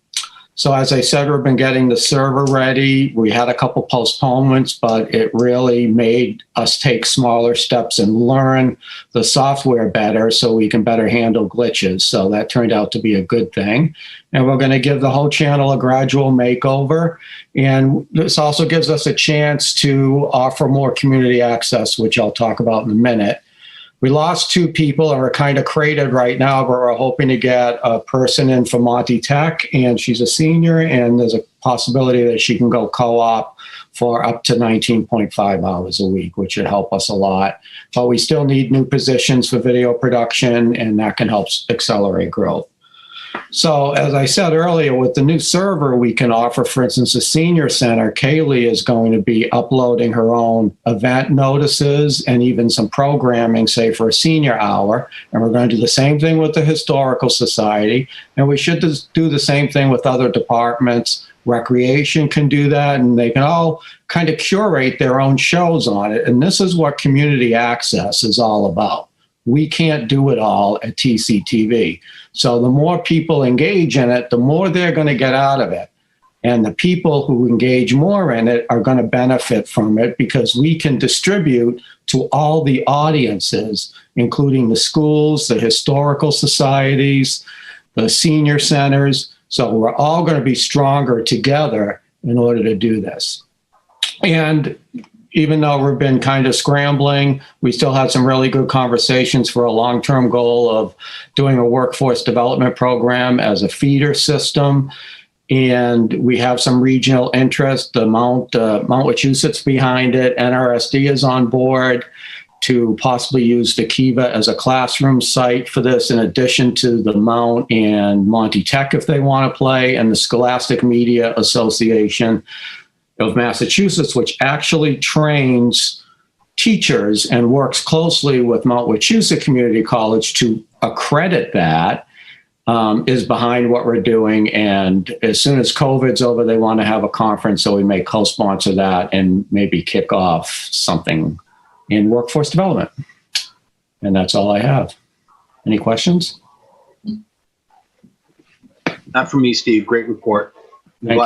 So as I said, we've been getting the server ready. We had a couple postponements, but it really made us take smaller steps and learn the software better so we can better handle glitches. So that turned out to be a good thing. And we're going to give the whole channel a gradual makeover. And this also gives us a chance to offer more community access, which I'll talk about in a minute. We lost 2 people and we're kind of crated right now, but we're hoping to get a person in from Monty Tech, and she's a senior, and there's a possibility that she can go co-op for up to 19.5 hours a week, which would help us a lot. But we still need new positions for video production, and that can help accelerate growth. So as I said earlier, with the new server, we can offer, for instance, the senior center. Kaylee is going to be uploading her own event notices and even some programming, say for a senior hour. And we're going to do the same thing with the Historical Society. And we should do the same thing with other departments. Recreation can do that, and they can all kind of curate their own shows on it. And this is what community access is all about. We can't do it all at TCTV. So the more people engage in it, the more they're going to get out of it. And the people who engage more in it are going to benefit from it because we can distribute to all the audiences, including the schools, the historical societies, the senior centers. So we're all going to be stronger together in order to do this. And even though we've been kind of scrambling, we still had some really good conversations for a long-term goal of doing a workforce development program as a feeder system. And we have some regional interest. The Mount Wachusett behind it. NRSD is on board to possibly use the Kiva as a classroom site for this, in addition to the Mount and Monty Tech if they want to play, and the Scholastic Media Association of Massachusetts, which actually trains teachers and works closely with Mount Wachusett Community College to accredit that, is behind what we're doing. And as soon as COVID's over, they want to have a conference, so we may co-sponsor that and maybe kick off something in workforce development. And that's all I have. Any questions? Not from me, Steve. Great report. I'm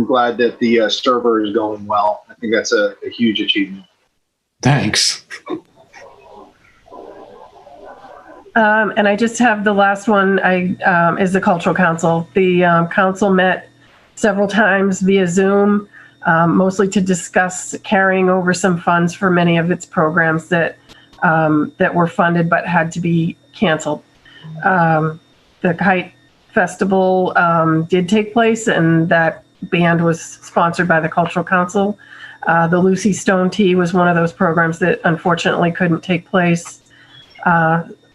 glad that the server is going well. I think that's a huge achievement. Thanks. And I just have the last one. Is the Cultural Council. The council met several times via Zoom, mostly to discuss carrying over some funds for many of its programs that were funded but had to be canceled. The Kite Festival did take place, and that band was sponsored by the Cultural Council. The Lucy Stone Tea was one of those programs that unfortunately couldn't take place.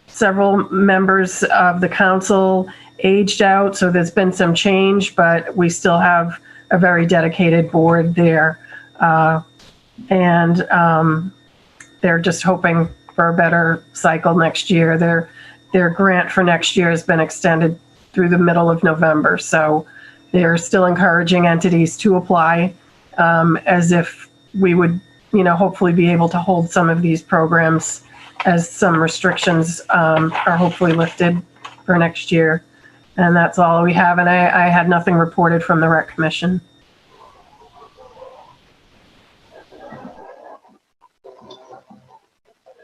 Several members of the council aged out, so there's been some change, but we still have a very dedicated board there. And they're just hoping for a better cycle next year. Their grant for next year has been extended through the middle of November. So they're still encouraging entities to apply, as if we would, hopefully be able to hold some of these programs as some restrictions are hopefully lifted for next year. And that's all we have. And I had nothing reported from the Rec Commission.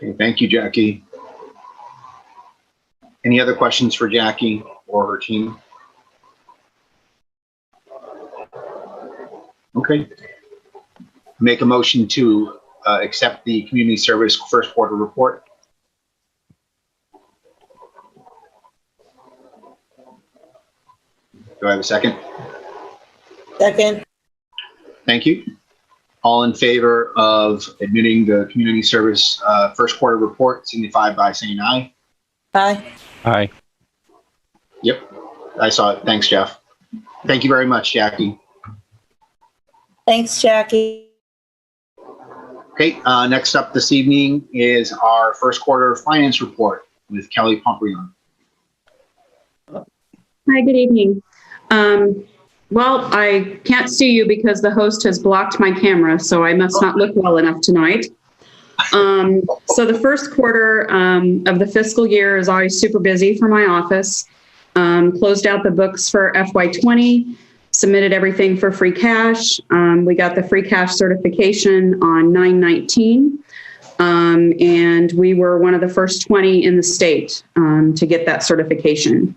Okay, thank you, Jackie. Any other questions for Jackie or her team? Okay. Make a motion to accept the community service first quarter report. Do I have a second? Second. Thank you. All in favor of admitting the community service first quarter report signify by saying aye. Aye. Aye. Yep, I saw it. Thanks, Jeff. Thank you very much, Jackie. Thanks, Jackie. Okay, next up this evening is our first quarter finance report with Kelly Pomprion. Hi, good evening. Well, I can't see you because the host has blocked my camera, so I must not look well enough tonight. So the first quarter of the fiscal year is always super busy for my office. Closed out the books for FY20, submitted everything for free cash. We got the free cash certification on 9/19, and we were one of the first 20 in the state to get that certification.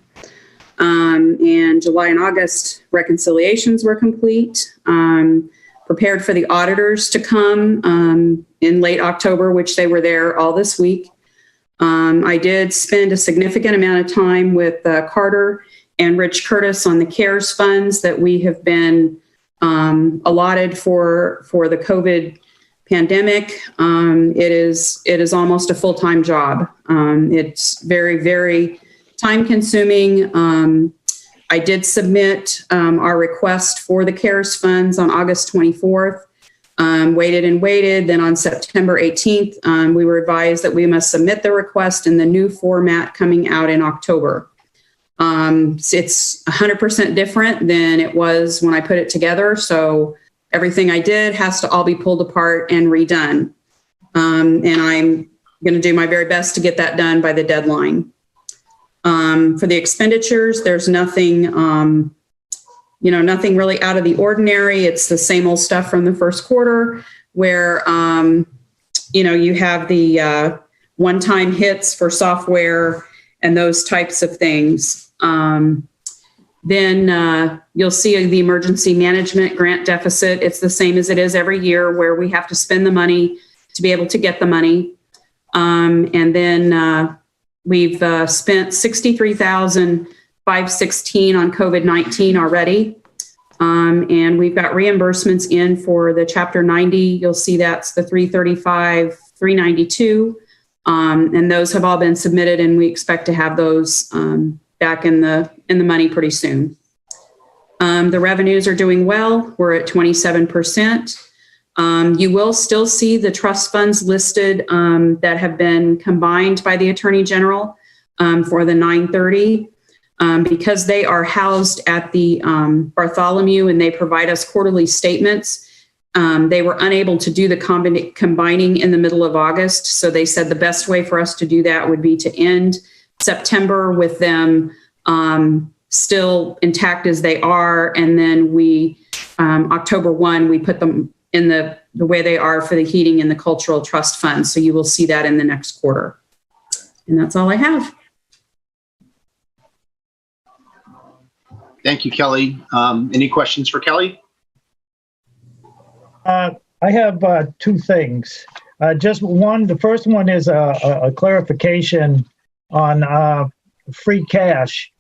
And July and August reconciliations were complete. Prepared for the auditors to come in late October, which they were there all this week. I did spend a significant amount of time with Carter and Rich Curtis on the CARES funds that we have been allotted for the COVID pandemic. It is almost a full-time job. It's very, very time consuming. I did submit our request for the CARES funds on August 24th. Waited and waited. Then on September 18th, we were advised that we must submit the request in the new format coming out in October. It's 100% different than it was when I put it together. So everything I did has to all be pulled apart and redone. And I'm going to do my very best to get that done by the deadline. For the expenditures, there's nothing, nothing really out of the ordinary. It's the same old stuff from the first quarter where, you have the one-time hits for software and those types of things. Then you'll see the emergency management grant deficit. It's the same as it is every year where we have to spend the money to be able to get the money. And then we've spent $63,516 on COVID-19 already. And we've got reimbursements in for the Chapter 90. You'll see that's the 335, 392. And those have all been submitted, and we expect to have those back in the money pretty soon. The revenues are doing well. We're at 27%. You will still see the trust funds listed that have been combined by the Attorney General for the 930. Because they are housed at the Bartholomew and they provide us quarterly statements, they were unable to do the combining in the middle of August. So they said the best way for us to do that would be to end September with them still intact as they are. And then we, October 1, we put them in the way they are for the heating and the cultural trust fund. So you will see that in the next quarter. And that's all I have. Thank you, Kelly. Any questions for Kelly? I have two things. Just one, the first one is a clarification on free cash.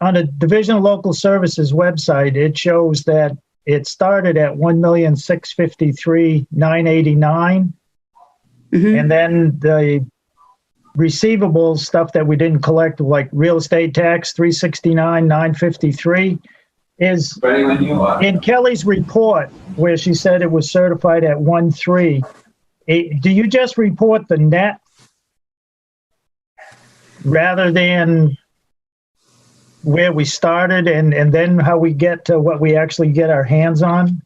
On the Division of Local Services website, it shows that it started at $1,653,989, and then the receivables stuff that we didn't collect, like real estate tax, $369,953. is in Kelly's report where she said it was certified at 1.3. Do you just report the net rather than where we started and then how we get to what we actually get our hands on?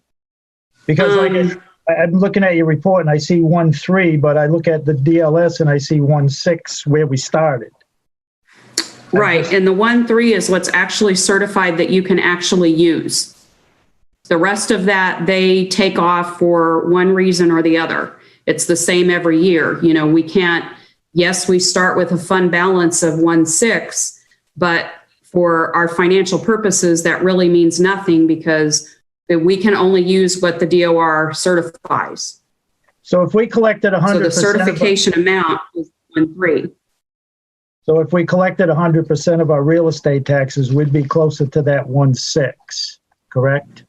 Because I'm looking at your report and I see 1.3, but I look at the DLS and I see 1.6 where we started. Right, and the 1.3 is what's actually certified that you can actually use. The rest of that, they take off for one reason or the other. It's the same every year. You know, we can't, yes, we start with a fund balance of 1.6, but for our financial purposes, that really means nothing because we can only use what the DOR certifies. So if we collected 100%. So the certification amount is 1.3. So if we collected 100% of our real estate taxes, we'd be closer to that 1.6, correct?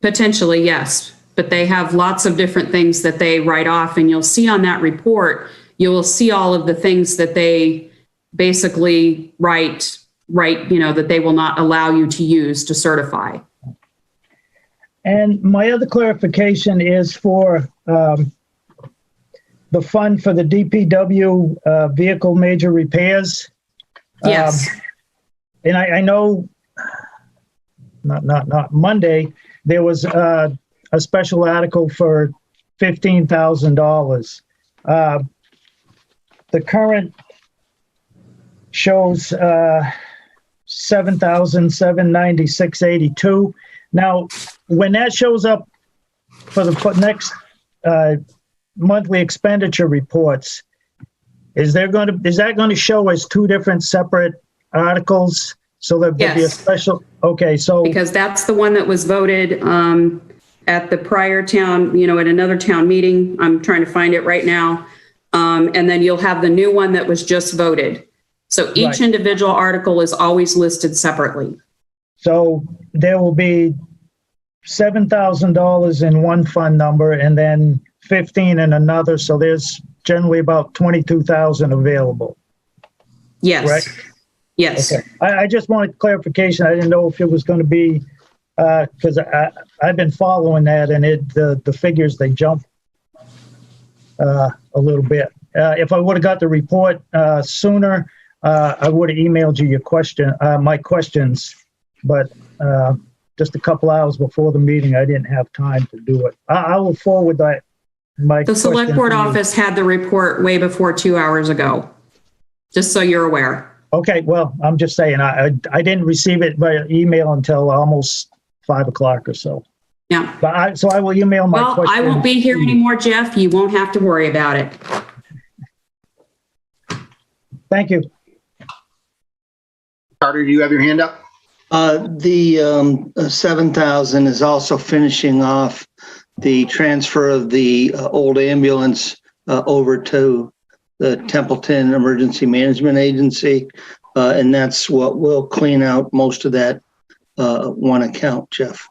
Potentially, yes. But they have lots of different things that they write off. And you'll see on that report, you will see all of the things that they basically write, you know, that they will not allow you to use to certify. And my other clarification is for the fund for the DPW vehicle major repairs. Yes. And I know, not Monday, there was a special article for $15,000. The current shows $7,796.82. Now, when that shows up for the next monthly expenditure reports, is that going to show as two different separate articles? So there'll be a special, okay, so. Because that's the one that was voted at the prior town, you know, at another town meeting. I'm trying to find it right now. And then you'll have the new one that was just voted. So each individual article is always listed separately. So there will be $7,000 in one fund number and then 15 in another. So there's generally about 22,000 available. Yes. Right? Yes. Okay. I just wanted clarification. I didn't know if it was going to be, because I've been following that and the figures, they jump a little bit. If I would have got the report sooner, I would have emailed you your my questions, but just a couple hours before the meeting, I didn't have time to do it. I will forward that. The select board office had the report way before 2 hours ago, just so you're aware. Okay, well, I'm just saying, I didn't receive it by email until almost 5 o'clock or so. Yeah. But so I will email my question. Well, I won't be here anymore, Jeff. You won't have to worry about it. Thank you. Carter, do you have your hand up? The 7,000 is also finishing off the transfer of the old ambulance over to the Templeton Emergency Management Agency. And that's what will clean out most of that one account, Jeff.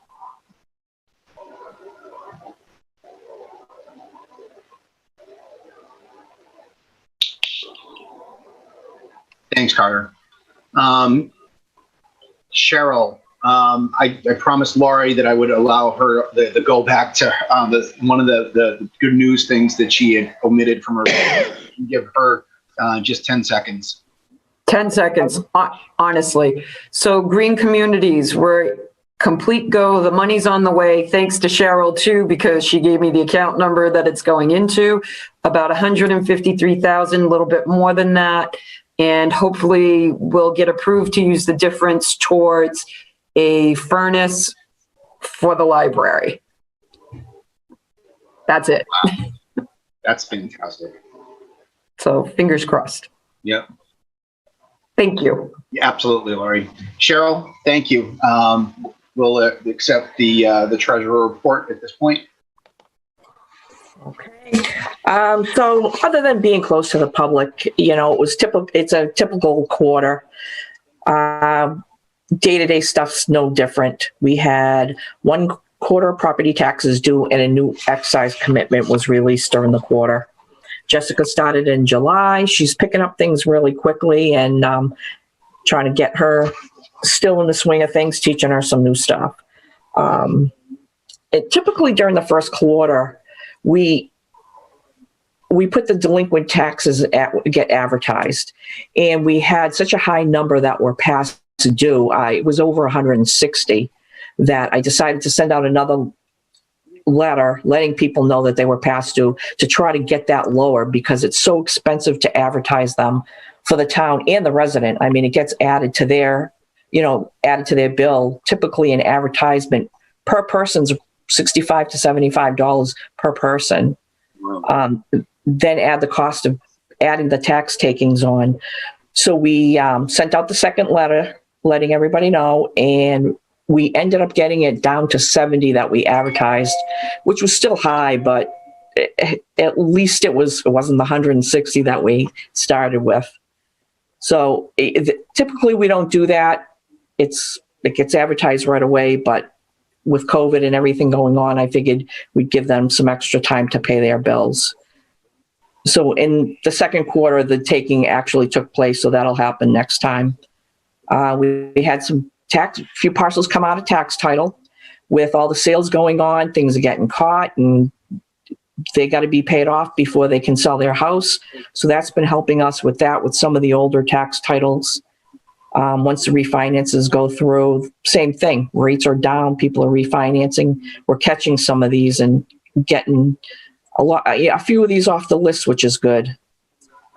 Thanks, Carter. Cheryl, I promised Laurie that I would allow her the go back to one of the good news things that she had omitted from her. Give her just 10 seconds. 10 seconds, honestly. So Green Communities, we're complete go. The money's on the way, thanks to Cheryl too, because she gave me the account number that it's going into, about 153,000, a little bit more than that. And hopefully we'll get approved to use the difference towards a furnace for the library. That's it. Wow. That's fantastic. So fingers crossed. Yep. Thank you. Yeah, absolutely, Laurie. Cheryl, thank you. We'll accept the treasurer report at this point. Okay. So other than being close to the public, you know, it's a typical quarter. Day-to-day stuff's no different. We had one quarter of property taxes due and a new excise commitment was released during the quarter. Jessica started in July. She's picking up things really quickly and trying to get her still in the swing of things, teaching her some new stuff. Typically during the first quarter, we put the delinquent taxes get advertised, and we had such a high number that were past due. It was over 160 that I decided to send out another letter letting people know that they were past due to try to get that lower, because it's so expensive to advertise them for the town and the resident. I mean, it gets added to their bill. Typically an advertisement per person's $65 to $75 per person. Then add the cost of adding the tax takings on. So we sent out the second letter letting everybody know, and we ended up getting it down to 70 that we advertised, which was still high, but at least it wasn't the 160 that we started with. So typically we don't do that. It gets advertised right away, but with COVID and everything going on, I figured we'd give them some extra time to pay their bills. So in the second quarter, the taking actually took place, so that'll happen next time. We had a few parcels come out of tax title. With all the sales going on, things are getting caught, and they got to be paid off before they can sell their house. So that's been helping us with that, with some of the older tax titles. Once the refinances go through, same thing. Rates are down, people are refinancing. We're catching some of these and getting a few of these off the list, which is good.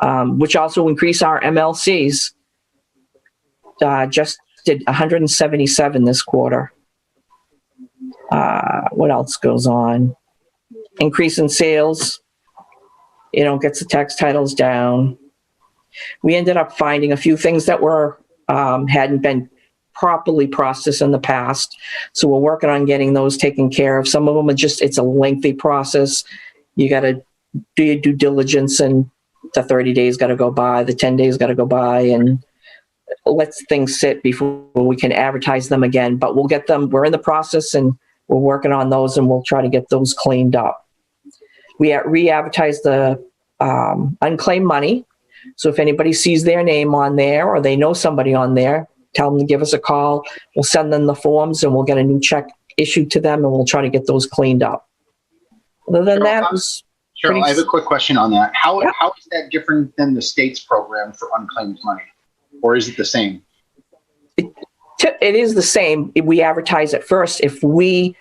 Which also increase our MLCs. Just did 177 this quarter. What else goes on? Increase in sales, gets the tax titles down. We ended up finding a few things that hadn't been properly processed in the past. So we're working on getting those taken care of. Some of them it's a lengthy process. You got to do your due diligence, and the 30 days got to go by, the 10 days got to go by, and let things sit before we can advertise them again. But we'll get them, we're in the process, and we're working on those, and we'll try to get those cleaned up. We re-advertise the unclaimed money. So if anybody sees their name on there, or they know somebody on there, tell them to give us a call. We'll send them the forms, and we'll get a new check issued to them, and we'll try to get those cleaned up. Other than that, it was Cheryl, I have a quick question on that. How is that different than the state's program for unclaimed money? Or is it the same? It is the same. We advertise it first. If we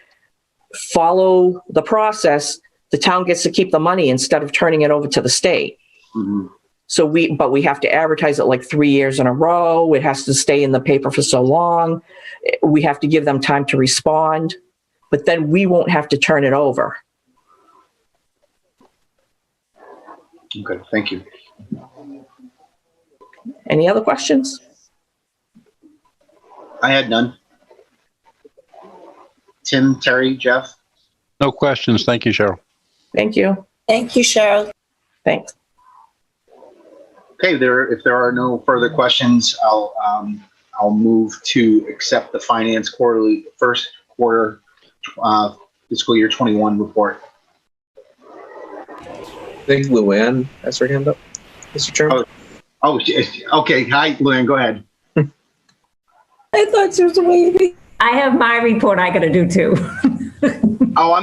follow the process, the town gets to keep the money instead of turning it over to the state. Mm-hmm. So we have to advertise it like 3 years in a row. It has to stay in the paper for so long. We have to give them time to respond, but then we won't have to turn it over. Okay, thank you. Any other questions? I had none. Tim, Terry, Jeff? No questions. Thank you, Cheryl. Thank you. Thank you, Cheryl. Thanks. Okay, if there are no further questions, I'll move to accept the finance first quarter fiscal year 21 report. I think Luann has her hand up, Mr. Chairman. Oh, okay. Hi, Luann, go ahead. I thought she was waving. I have my report I got to do too. Oh,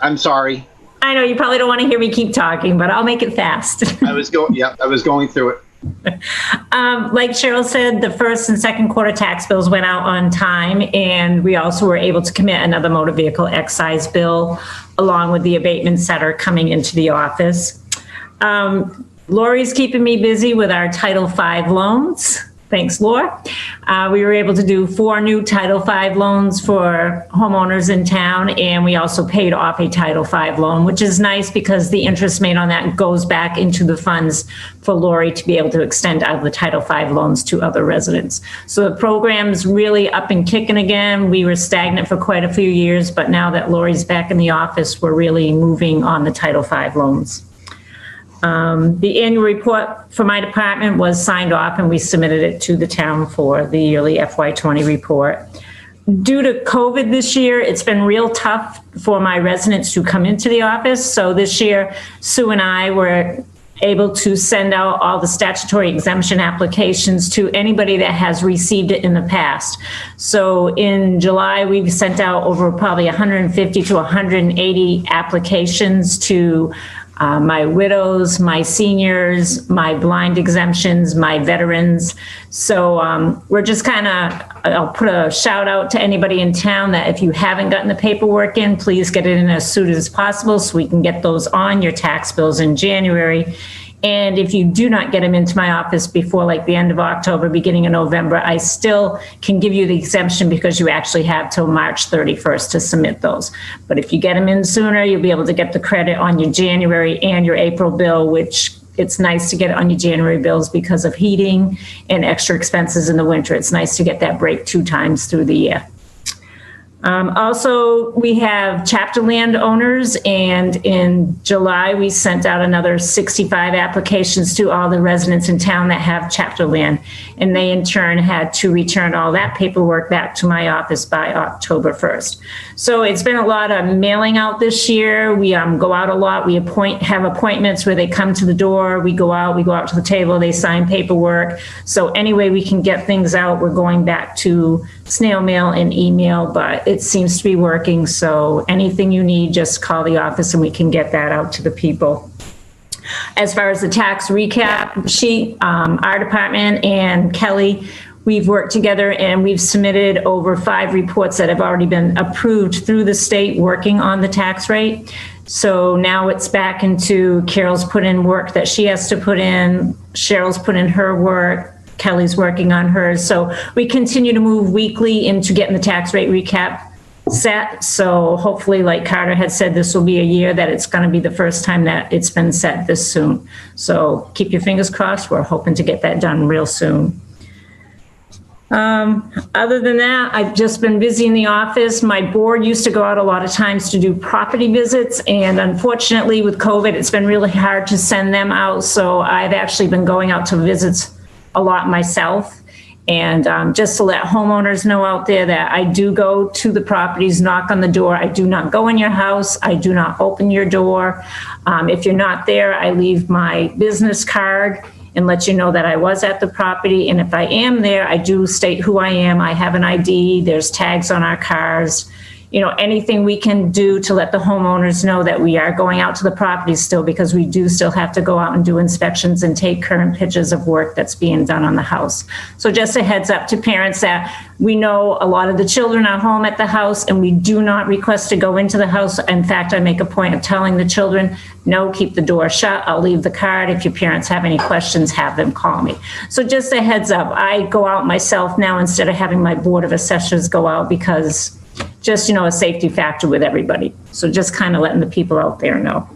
I'm sorry. I know you probably don't want to hear me keep talking, but I'll make it fast. I was going through it. Like Cheryl said, the first and second quarter tax bills went out on time, and we also were able to commit another motor vehicle excise bill along with the abatements that are coming into the office. Lori's keeping me busy with our Title V loans. Thanks, Laura. We were able to do 4 new Title V loans for homeowners in town, and we also paid off a Title V loan, which is nice because the interest made on that goes back into the funds for Lori to be able to extend out the Title V loans to other residents. So the program's really up and kicking again. We were stagnant for quite a few years, but now that Lori's back in the office, we're really moving on the Title V loans. The annual report for my department was signed off, and we submitted it to the town for the yearly FY20 report. Due to COVID this year, it's been real tough for my residents to come into the office. So this year, Sue and I were able to send out all the statutory exemption applications to anybody that has received it in the past. So in July, we've sent out over probably 150 to 180 applications to my widows, my seniors, my blind exemptions, my veterans. So we're just kind of, I'll put a shout out to anybody in town that if you haven't gotten the paperwork in, please get it in as soon as possible so we can get those on your tax bills in January. And if you do not get them into my office before like the end of October, beginning of November, I still can give you the exemption because you actually have till March 31st to submit those. But if you get them in sooner, you'll be able to get the credit on your January and your April bill, which it's nice to get it on your January bills because of heating and extra expenses in the winter. It's nice to get that break 2 times through the year. Also, we have chapter land owners, and in July, we sent out another 65 applications to all the residents in town that have chapter land, and they in turn had to return all that paperwork back to my office by October 1st. So it's been a lot of mailing out this year. We go out a lot. We have appointments where they come to the door. We go out to the table, they sign paperwork. So anyway, we can get things out. We're going back to snail mail and email, but it seems to be working. So anything you need, just call the office and we can get that out to the people. As far as the tax recap sheet, our department and Kelly, we've worked together and we've submitted over 5 reports that have already been approved through the state working on the tax rate. So now it's back into Carol's put in work that she has to put in, Cheryl's put in her work, Kelly's working on hers. So we continue to move weekly into getting the tax rate recap set. So hopefully, like Carter had said, this will be a year that it's going to be the first time that it's been set this soon. So keep your fingers crossed. We're hoping to get that done real soon. Other than that, I've just been busy in the office. My board used to go out a lot of times to do property visits, and unfortunately with COVID, it's been really hard to send them out. So I've actually been going out to visits a lot myself. And just to let homeowners know out there that I do go to the properties, knock on the door. I do not go in your house. I do not open your door. If you're not there, I leave my business card and let you know that I was at the property. And if I am there, I do state who I am. I have an ID. There's tags on our cars. You know, anything we can do to let the homeowners know that we are going out to the property still, because we do still have to go out and do inspections and take current pictures of work that's being done on the house. So just a heads up to parents that we know a lot of the children are home at the house and we do not request to go into the house. In fact, I make a point of telling the children, no, keep the door shut. I'll leave the card. If your parents have any questions, have them call me. So just a heads up, I go out myself now instead of having my Board of Assessors go out, because just, you know, a safety factor with everybody. So just kind of letting the people out there know.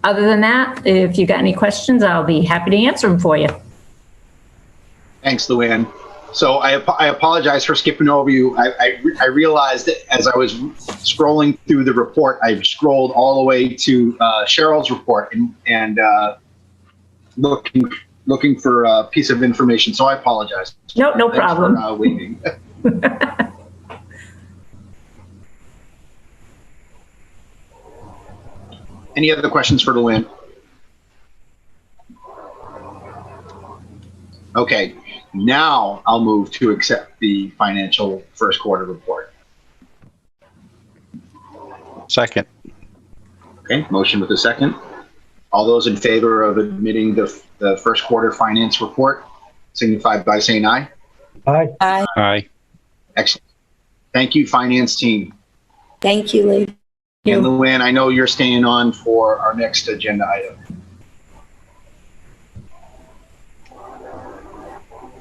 Other than that, if you got any questions, I'll be happy to answer them for you. Thanks, Luann. So I apologize for skipping over you. I realized that as I was scrolling through the report, I scrolled all the way to Cheryl's report and looking for a piece of information. So I apologize. No Thanks problem. For, waiting. Any other questions for Luann? Okay, now I'll move to accept the financial first quarter report. Second. Okay, motion with a second. All those in favor of admitting the first quarter finance report signify by saying aye. Aye. Aye. Aye. Excellent. Thank you, finance team. Thank you, Lee. And Luann, I know you're staying on for our next agenda item.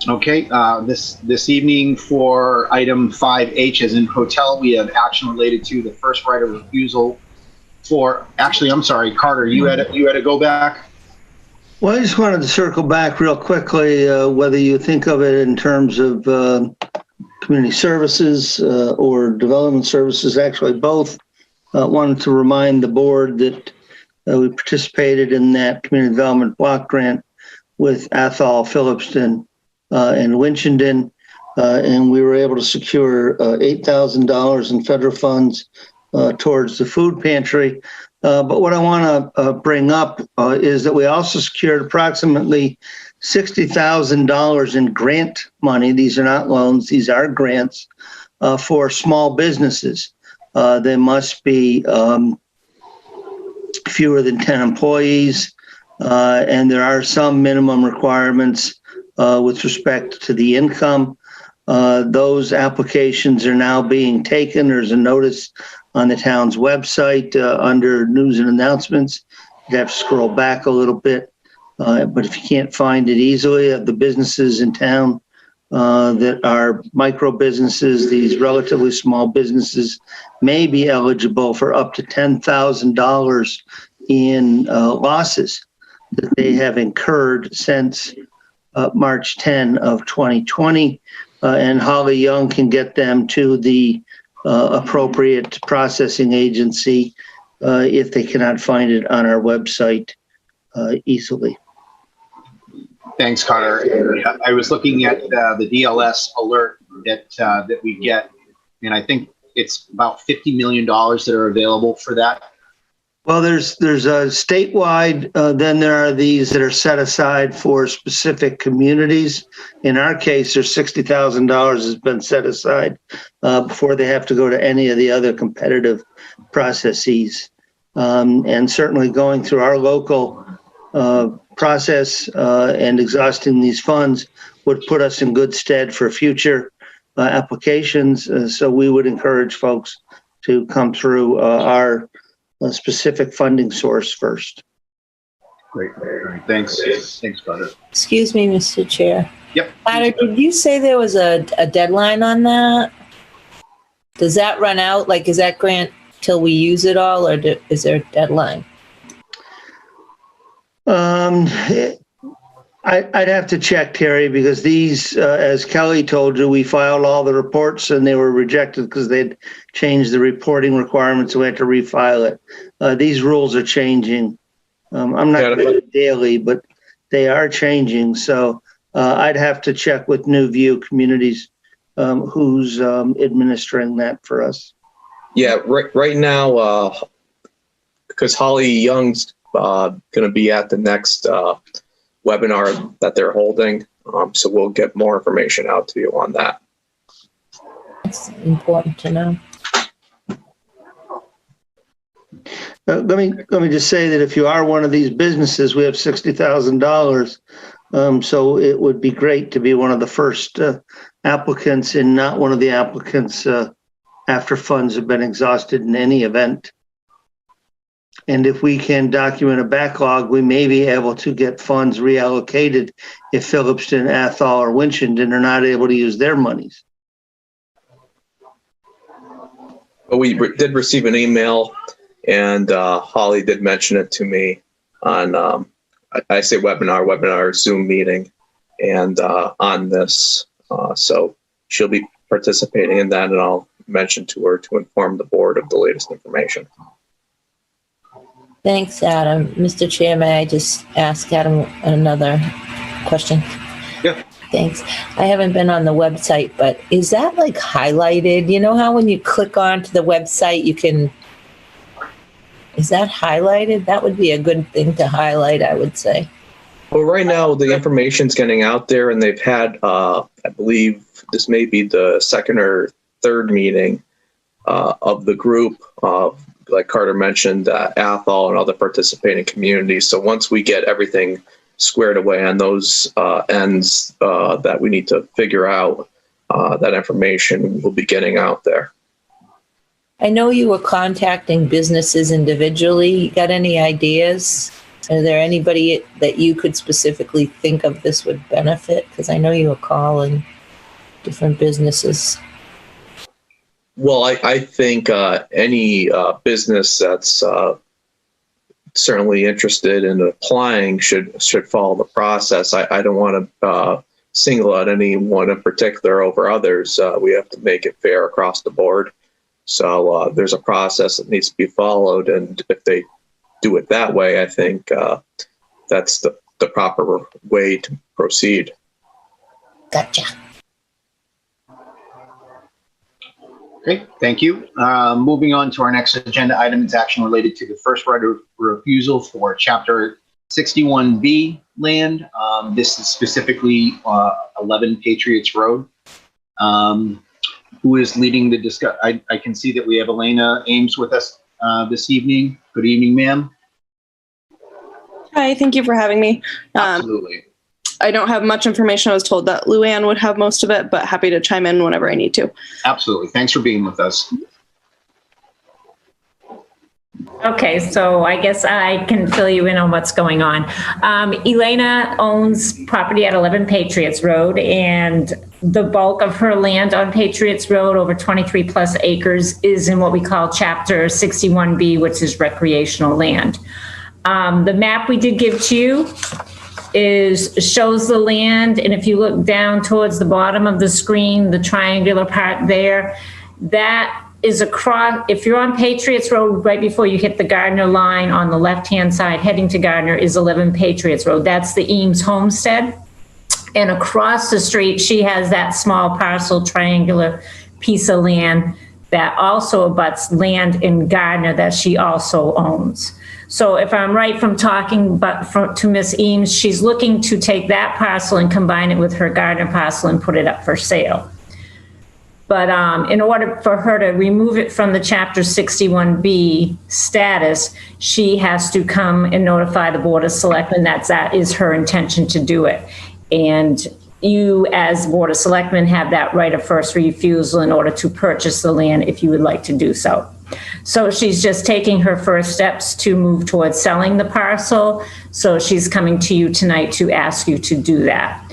Okay, this evening for item 5H, as in hotel, we have action related to the first right of refusal for, actually, I'm sorry, Carter, you had to go back? Well, I just wanted to circle back real quickly, whether you think of it in terms of community services or development services, actually both. Wanted to remind the board that we participated in that community development block grant with Athol, Phillipston, and Winchendon, and we were able to secure $8,000 in federal funds towards the food pantry. But what I want to bring up is that we also secured approximately $60,000 in grant money. These are not loans, these are grants for small businesses. They must be fewer than 10 employees, and there are some minimum requirements with respect to the income. Those applications are now being taken. There's a notice on the town's website under news and announcements. You have to scroll back a little bit, but if you can't find it easily, the businesses in town that are micro businesses, these relatively small businesses, may be eligible for up to $10,000 in losses that they have incurred since March 10 of 2020. And Holly Young can get them to the appropriate processing agency if they cannot find it on our website easily. Thanks, Carter. I was looking at the DLS alert that we get, and I think it's about $50 million that are available for that. Well, there's a statewide, then there are these that are set aside for specific communities. In our case, there's $60,000 has been set aside before they have to go to any of the other competitive processes. And certainly going through our local process and exhausting these funds would put us in good stead for future applications. So we would encourage folks to come through our specific funding source first. Great. All right. Thanks. Thanks, Carter. Excuse me, Mr. Chair. Yep. Carter, did you say there was a deadline on that? Does that run out? Like, is that grant till we use it all, or is there a deadline? I'd have to check, Terry, because these, as Kelly told you, we filed all the reports and they were rejected because they'd changed the reporting requirements. So we had to refile it. These rules are changing. I'm not daily, but they are changing. So I'd have to check with New View Communities, who's administering that for us. Yeah, right now, because Holly Young's going to be at the next webinar that they're holding. So we'll get more information out to you on that. It's important to know. Let me just say that if you are one of these businesses, we have $60,000. So it would be great to be one of the first applicants and not one of the applicants after funds have been exhausted in any event. And if we can document a backlog, we may be able to get funds reallocated if Phillipston, Athol, or Winchendon are not able to use their monies. We did receive an email, and Holly did mention it to me on, I say webinar, Zoom meeting, and on this. So she'll be participating in that, and I'll mention to her to inform the board of the latest information. Thanks, Adam. Mr. Chair, may I just ask Adam another question? Yeah. Thanks. I haven't been on the website, but is that like highlighted? You know how when you click onto the website, you can, is that highlighted? That would be a good thing to highlight, I would say. Well, right now the information's getting out there, and they've had, I believe this may be the second or third meeting of the group, like Carter mentioned, Athol and other participating communities. So once we get everything squared away on those ends that we need to figure out, that information will be getting out there. I know you were contacting businesses individually. You got any ideas? Are there anybody that you could specifically think of this would benefit? Because I know you were calling different businesses. Well, I think any business that's certainly interested in applying should follow the process. I don't want to single out anyone in particular over others. We have to make it fair across the board. So there's a process that needs to be followed, and if they do it that way, I think that's the proper way to proceed. Gotcha. Okay, thank you. Moving on to our next agenda item, it's action related to the first right of refusal for Chapter 61B land. This is specifically 11 Patriots Road. Who is leading the discuss? I can see that we have Elena Ames with us this evening. Good evening, ma'am. Hi, thank you for having me. Absolutely. I don't have much information. I was told that Luann would have most of it, but happy to chime in whenever I need to. Absolutely. Thanks for being with us. Okay, so I guess I can fill you in on what's going on. Elena owns property at 11 Patriots Road, and the bulk of her land on Patriots Road, over 23 plus acres, is in what we call Chapter 61B, which is recreational land. The map we did give to you shows the land, and if you look down towards the bottom of the screen, the triangular part there, that is across, if you're on Patriots Road, right before you hit the Gardner line on the left-hand side, heading to Gardner is 11 Patriots Road. That's the Eames homestead. And across the street, she has that small parcel, triangular piece of land that also abuts land in Gardner that she also owns. So if I'm right from talking to Miss Eames, she's looking to take that parcel and combine it with her Gardner parcel and put it up for sale. But in order for her to remove it from the Chapter 61B status, she has to come and notify the Board of Selectmen that is her intention to do it. And you, as Board of Selectmen, have that right of first refusal in order to purchase the land if you would like to do so. So she's just taking her first steps to move towards selling the parcel. So she's coming to you tonight to ask you to do that.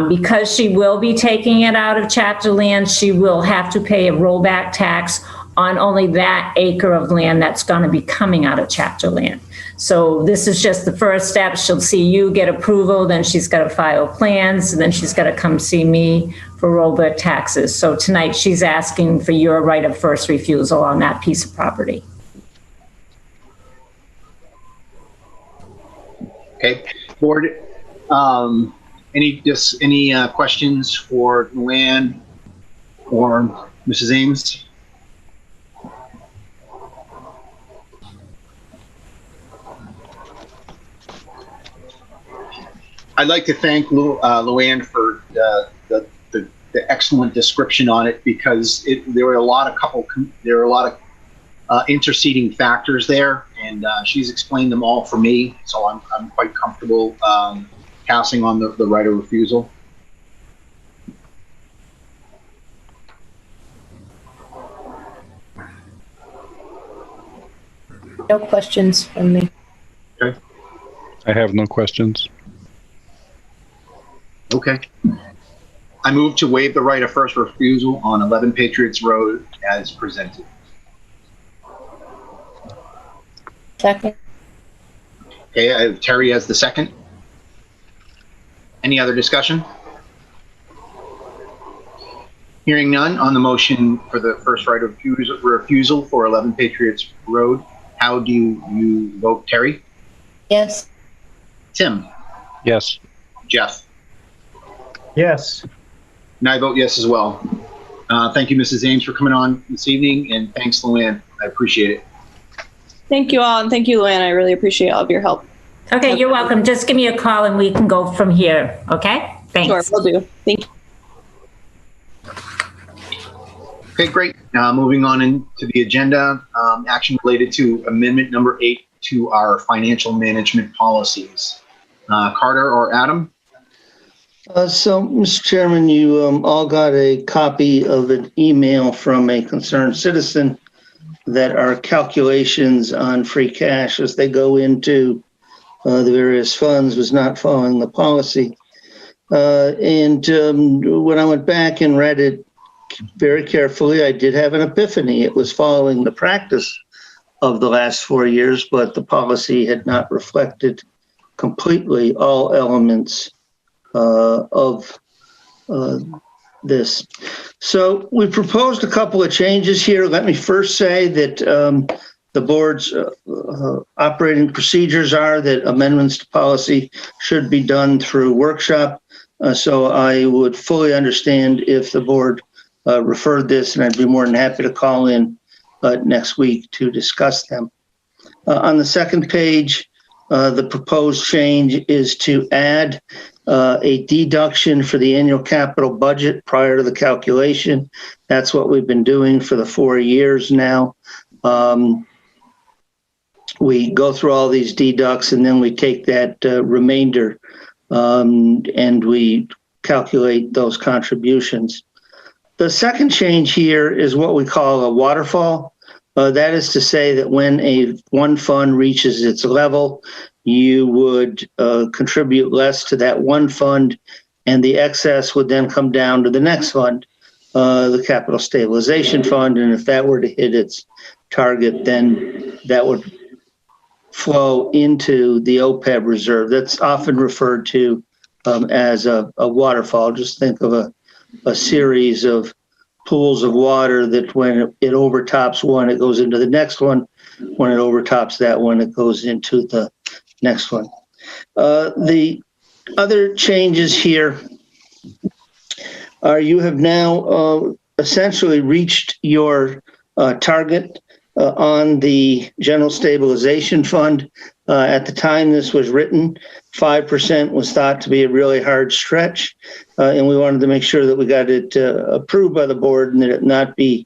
Because she will be taking it out of chapter land, she will have to pay a rollback tax on only that acre of land that's going to be coming out of chapter land. So this is just the first step. She'll see you get approval, then she's got to file plans, and then she's got to come see me for rollback taxes. So tonight she's asking for your right of first refusal on that piece of property. Okay, Board. Any questions for Luann or Mrs. Ames? I'd like to thank Luann for the excellent description on it, because there were a lot of interceding factors there, and she's explained them all for me, so I'm quite comfortable passing on the right of refusal. No questions from me. Okay. I have no questions. Okay. I move to waive the right of first refusal on 11 Patriots Road as presented. Second. Okay, Terry has the second. Any other discussion? Hearing none on the motion for the first right of refusal for 11 Patriots Road, how do you vote, Terry? Yes. Tim? Yes. Jeff? Yes. And I vote yes as well. Thank you, Mrs. Ames, for coming on this evening, and thanks, Luann. I appreciate it. Thank you all, and thank you, Luann. I really appreciate all of your help. Okay, you're welcome. Just give me a call and we can go from here, okay? Thanks. Sure, will do. Thank you. Okay, great. Moving on into the agenda, action related to amendment number 8 to our financial management policies. Carter or Adam? So, Mr. Chairman, you all got a copy of an email from a concerned citizen that our calculations on free cash as they go into the various funds was not following the policy. And when I went back and read it very carefully, I did have an epiphany. It was following the practice of the last 4 years, but the policy had not reflected completely all elements of this. So we proposed a couple of changes here. Let me first say that the board's operating procedures are that amendments to policy should be done through workshop. So I would fully understand if the board referred this, and I'd be more than happy to call in next week to discuss them. On the second page, the proposed change is to add a deduction for the annual capital budget prior to the calculation. That's what we've been doing for the 4 years now. We go through all these deducts, and then we take that remainder and we calculate those contributions. The second change here is what we call a waterfall. That is to say that when one fund reaches its level, you would contribute less to that one fund, and the excess would then come down to the next fund, the Capital Stabilization Fund. And if that were to hit its target, then that would flow into the OPEB reserve. That's often referred to as a waterfall. Just think of a series of pools of water that when it overtops one, it goes into the next one. When it overtops that one, it goes into the next one. The other changes here are you have now essentially reached your target on the General Stabilization Fund. At the time this was written, 5% was thought to be a really hard stretch, and we wanted to make sure that we got it approved by the board and that it not be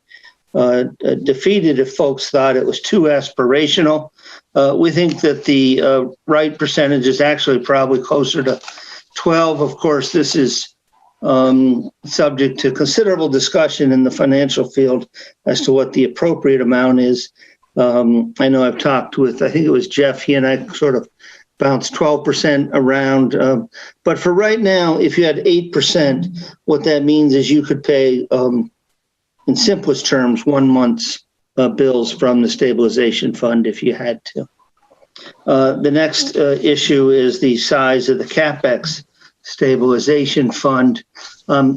defeated if folks thought it was too aspirational. We think that the right percentage is actually probably closer to 12. Of course, this is subject to considerable discussion in the financial field as to what the appropriate amount is. I know I've talked with, I think it was Jeff, he and I sort of bounced 12% around. But for right now, if you had 8%, what that means is you could pay, in simplest terms, 1 month's bills from the stabilization fund if you had to. The next issue is the size of the CapEx stabilization fund.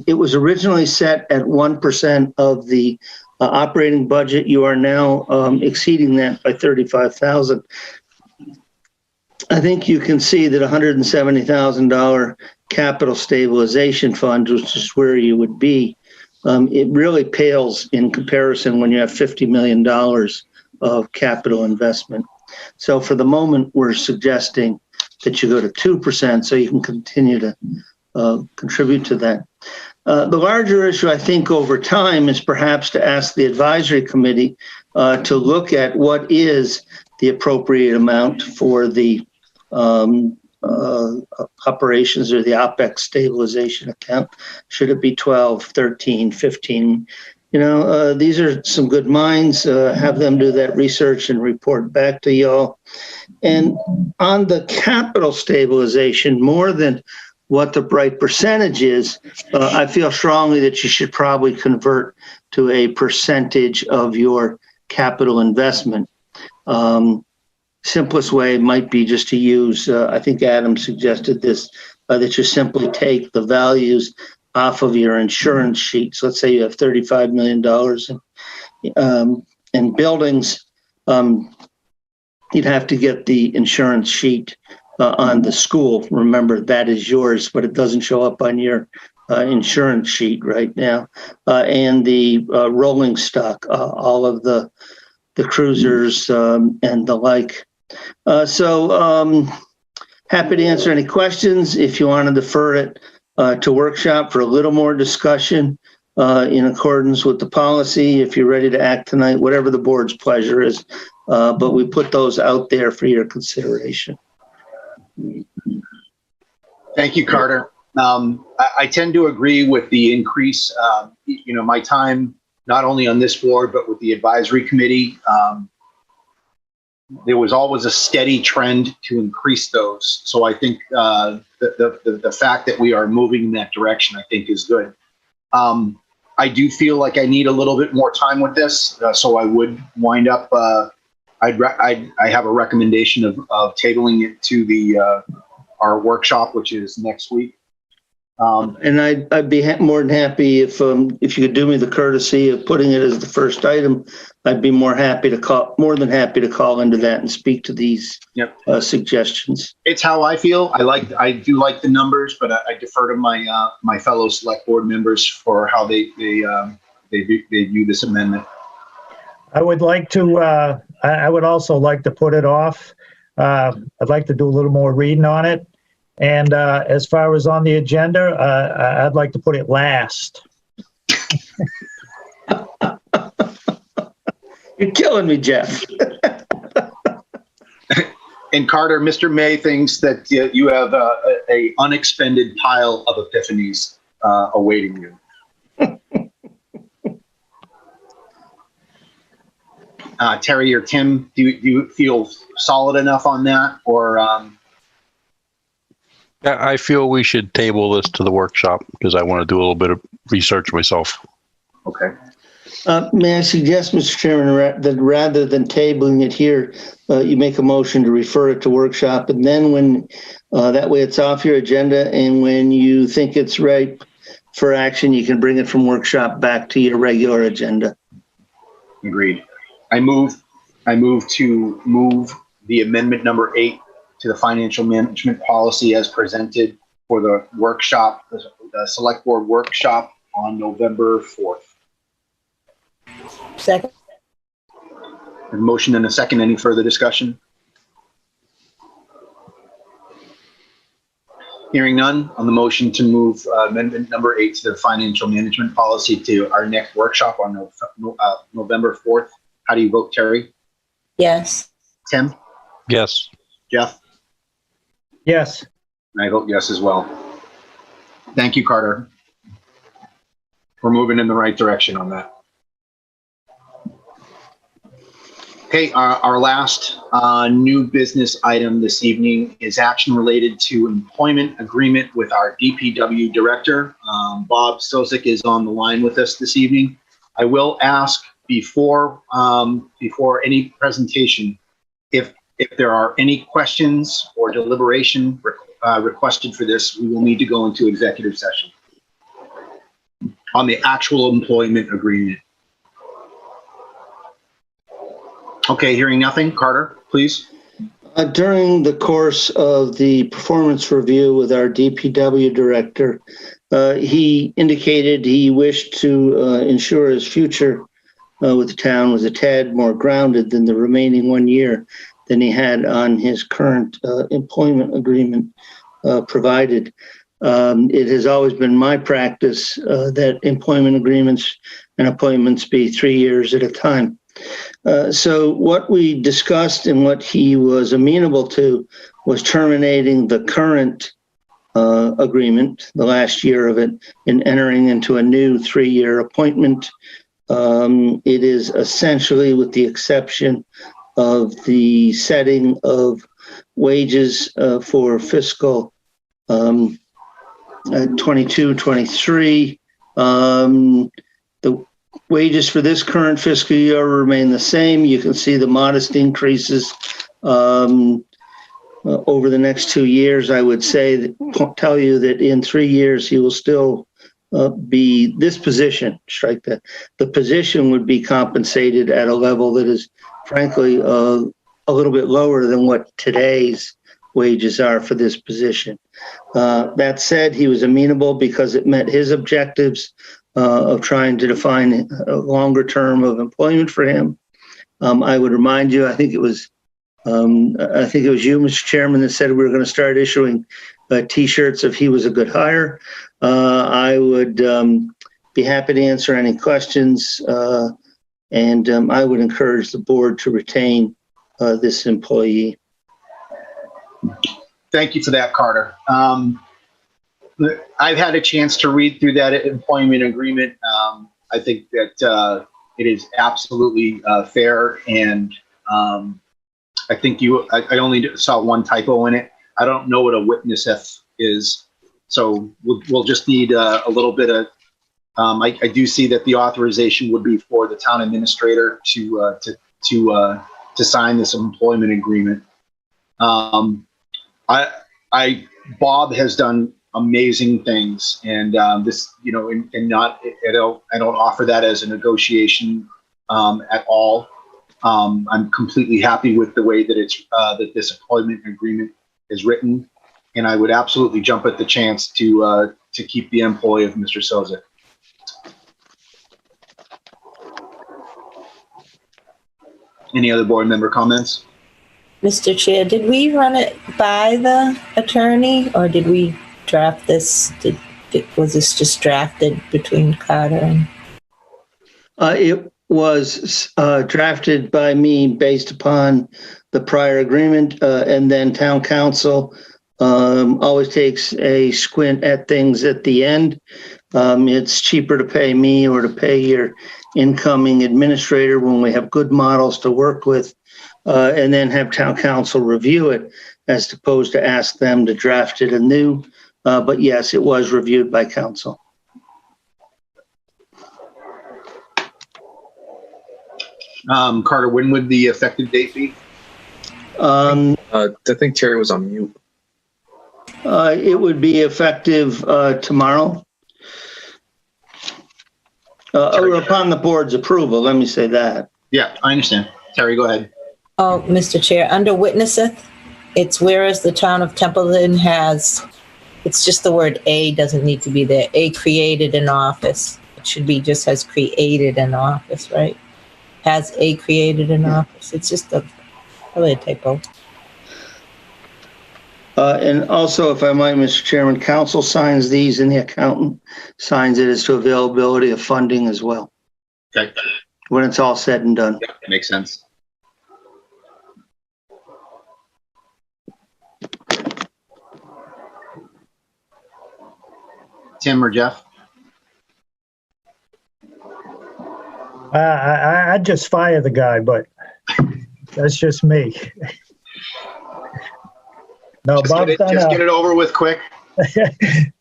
It was originally set at 1% of the operating budget. You are now exceeding that by $35,000. I think you can see that $170,000 capital stabilization fund, which is where you would be, it really pales in comparison when you have $50 million of capital investment. So for the moment, we're suggesting that you go to 2% so you can continue to contribute to that. The larger issue, I think, over time is perhaps to ask the advisory committee to look at what is the appropriate amount for the operations or the OPEX stabilization account. Should it be 12, 13, 15? You know, these are some good minds. Have them do that research and report back to y'all. And on the capital stabilization, more than what the right percentage is, I feel strongly that you should probably convert to a percentage of your capital investment. Simplest way might be just to use, I think Adam suggested this, that you simply take the values off of your insurance sheet. So let's say you have $35 million in buildings. You'd have to get the insurance sheet on the school. Remember, that is yours, but it doesn't show up on your insurance sheet right now. And the rolling stock, all of the cruisers and the like. So happy to answer any questions. If you want to defer it to workshop for a little more discussion in accordance with the policy, if you're ready to act tonight, whatever the board's pleasure is. But we put those out there for your consideration. Thank you, Carter. I tend to agree with the increase. You know, my time, not only on this board, but with the advisory committee, there was always a steady trend to increase those. So I think the fact that we are moving in that direction, I think, is good. I do feel like I need a little bit more time with this, so I would wind up. I have a recommendation of tabling it to the our workshop, which is next week. And I'd be more than happy if you could do me the courtesy of putting it as the first item. I'd be more than happy to call into that and speak to these suggestions. It's how I feel. I do like the numbers, but I defer to my my fellow select board members for how they they view this amendment. I would like to, I would also like to put it off. I'd like to do a little more reading on it. And as far as on the agenda, I'd like to put it last. You're killing me, Jeff. And Carter, Mr. May thinks that you have a unexpended pile of epiphanies awaiting you. Terry or Tim, do you feel solid enough on that, or? Yeah, I feel we should table this to the workshop because I want to do a little bit of research myself. Okay. May I suggest, Mr. Chairman, that rather than tabling it here, you make a motion to refer it to workshop, and then when that way it's off your agenda, and when you think it's ripe for action, you can bring it from workshop back to your regular agenda. Agreed. I move to move the amendment number 8 to the financial management policy as presented for the workshop, the select board workshop on November 4th. Second. A motion and a second. Any further discussion? Hearing none on the motion to move amendment number 8 to the financial management policy to our next workshop on November 4th. How do you vote, Terry? Yes. Tim? Yes. Jeff? Yes. And I vote yes as well. Thank you, Carter. We're moving in the right direction on that. Okay, our last new business item this evening is action related to employment agreement with our DPW director. Bob Sosik is on the line with us this evening. I will ask before any presentation, if there are any questions or deliberation requested for this, we will need to go into executive session on the actual employment agreement. Okay, hearing nothing. Carter, please. During the course of the performance review with our DPW director, he indicated he wished to ensure his future with the town was a tad more grounded than the remaining 1 year than he had on his current employment agreement provided. It has always been my practice that employment agreements and appointments be 3 years at a time. So what we discussed and what he was amenable to was terminating the current agreement, the last year of it, and entering into a new 3-year appointment. It is essentially, with the exception of the setting of wages for fiscal 22-23, the wages for this current fiscal year remain the same. You can see the modest increases over the next 2 years. I would say tell you that in 3 years he will still be this position. Strike that. The position would be compensated at a level that is, frankly, a little bit lower than what today's wages are for this position. That said, he was amenable because it met his objectives of trying to define a longer term of employment for him. I would remind you, I think it was you, Mr. Chairman, that said we were going to start issuing T-shirts if he was a good hire. I would be happy to answer any questions, and I would encourage the board to retain this employee. Thank you for that, Carter. I've had a chance to read through that employment agreement. I think that it is absolutely fair, and I think I only saw one typo in it. I don't know what a witness F is, so we'll just need a little bit of. I do see that the authorization would be for the town administrator to sign this employment agreement. Bob has done amazing things, and this, I don't offer that as a negotiation at all. I'm completely happy with the way that that this employment agreement is written, and I would absolutely jump at the chance to keep the employee of Mr. Sosik. Any other board member comments? Mr. Chair, did we run it by the attorney or did we draft this? Was this just drafted between Carter and? It was drafted by me based upon the prior agreement, and then town council always takes a squint at things at the end. It's cheaper to pay me or to pay your incoming administrator when we have good models to work with, and then have town council review it as opposed to ask them to draft it anew. But yes, it was reviewed by council. Carter, when would the effective date be? I think Terry was on mute. It would be effective tomorrow. Or upon the board's approval, let me say that. Yeah, I understand. Terry, go ahead. Oh, Mr. Chair, under witnesseth, it's whereas the town of Templeton has, it's just the word a doesn't need to be there. A created an office. It should be just has created an office, right? Has a created an office. It's just probably a typo. And also, if I might, Mr. Chairman, council signs these and the accountant signs it as to availability of funding as well. Okay. When it's all said and done. Yeah, makes sense. Tim or Jeff? I'd just fire the guy, but that's just me. No, Bob's done. Just get it over with quick.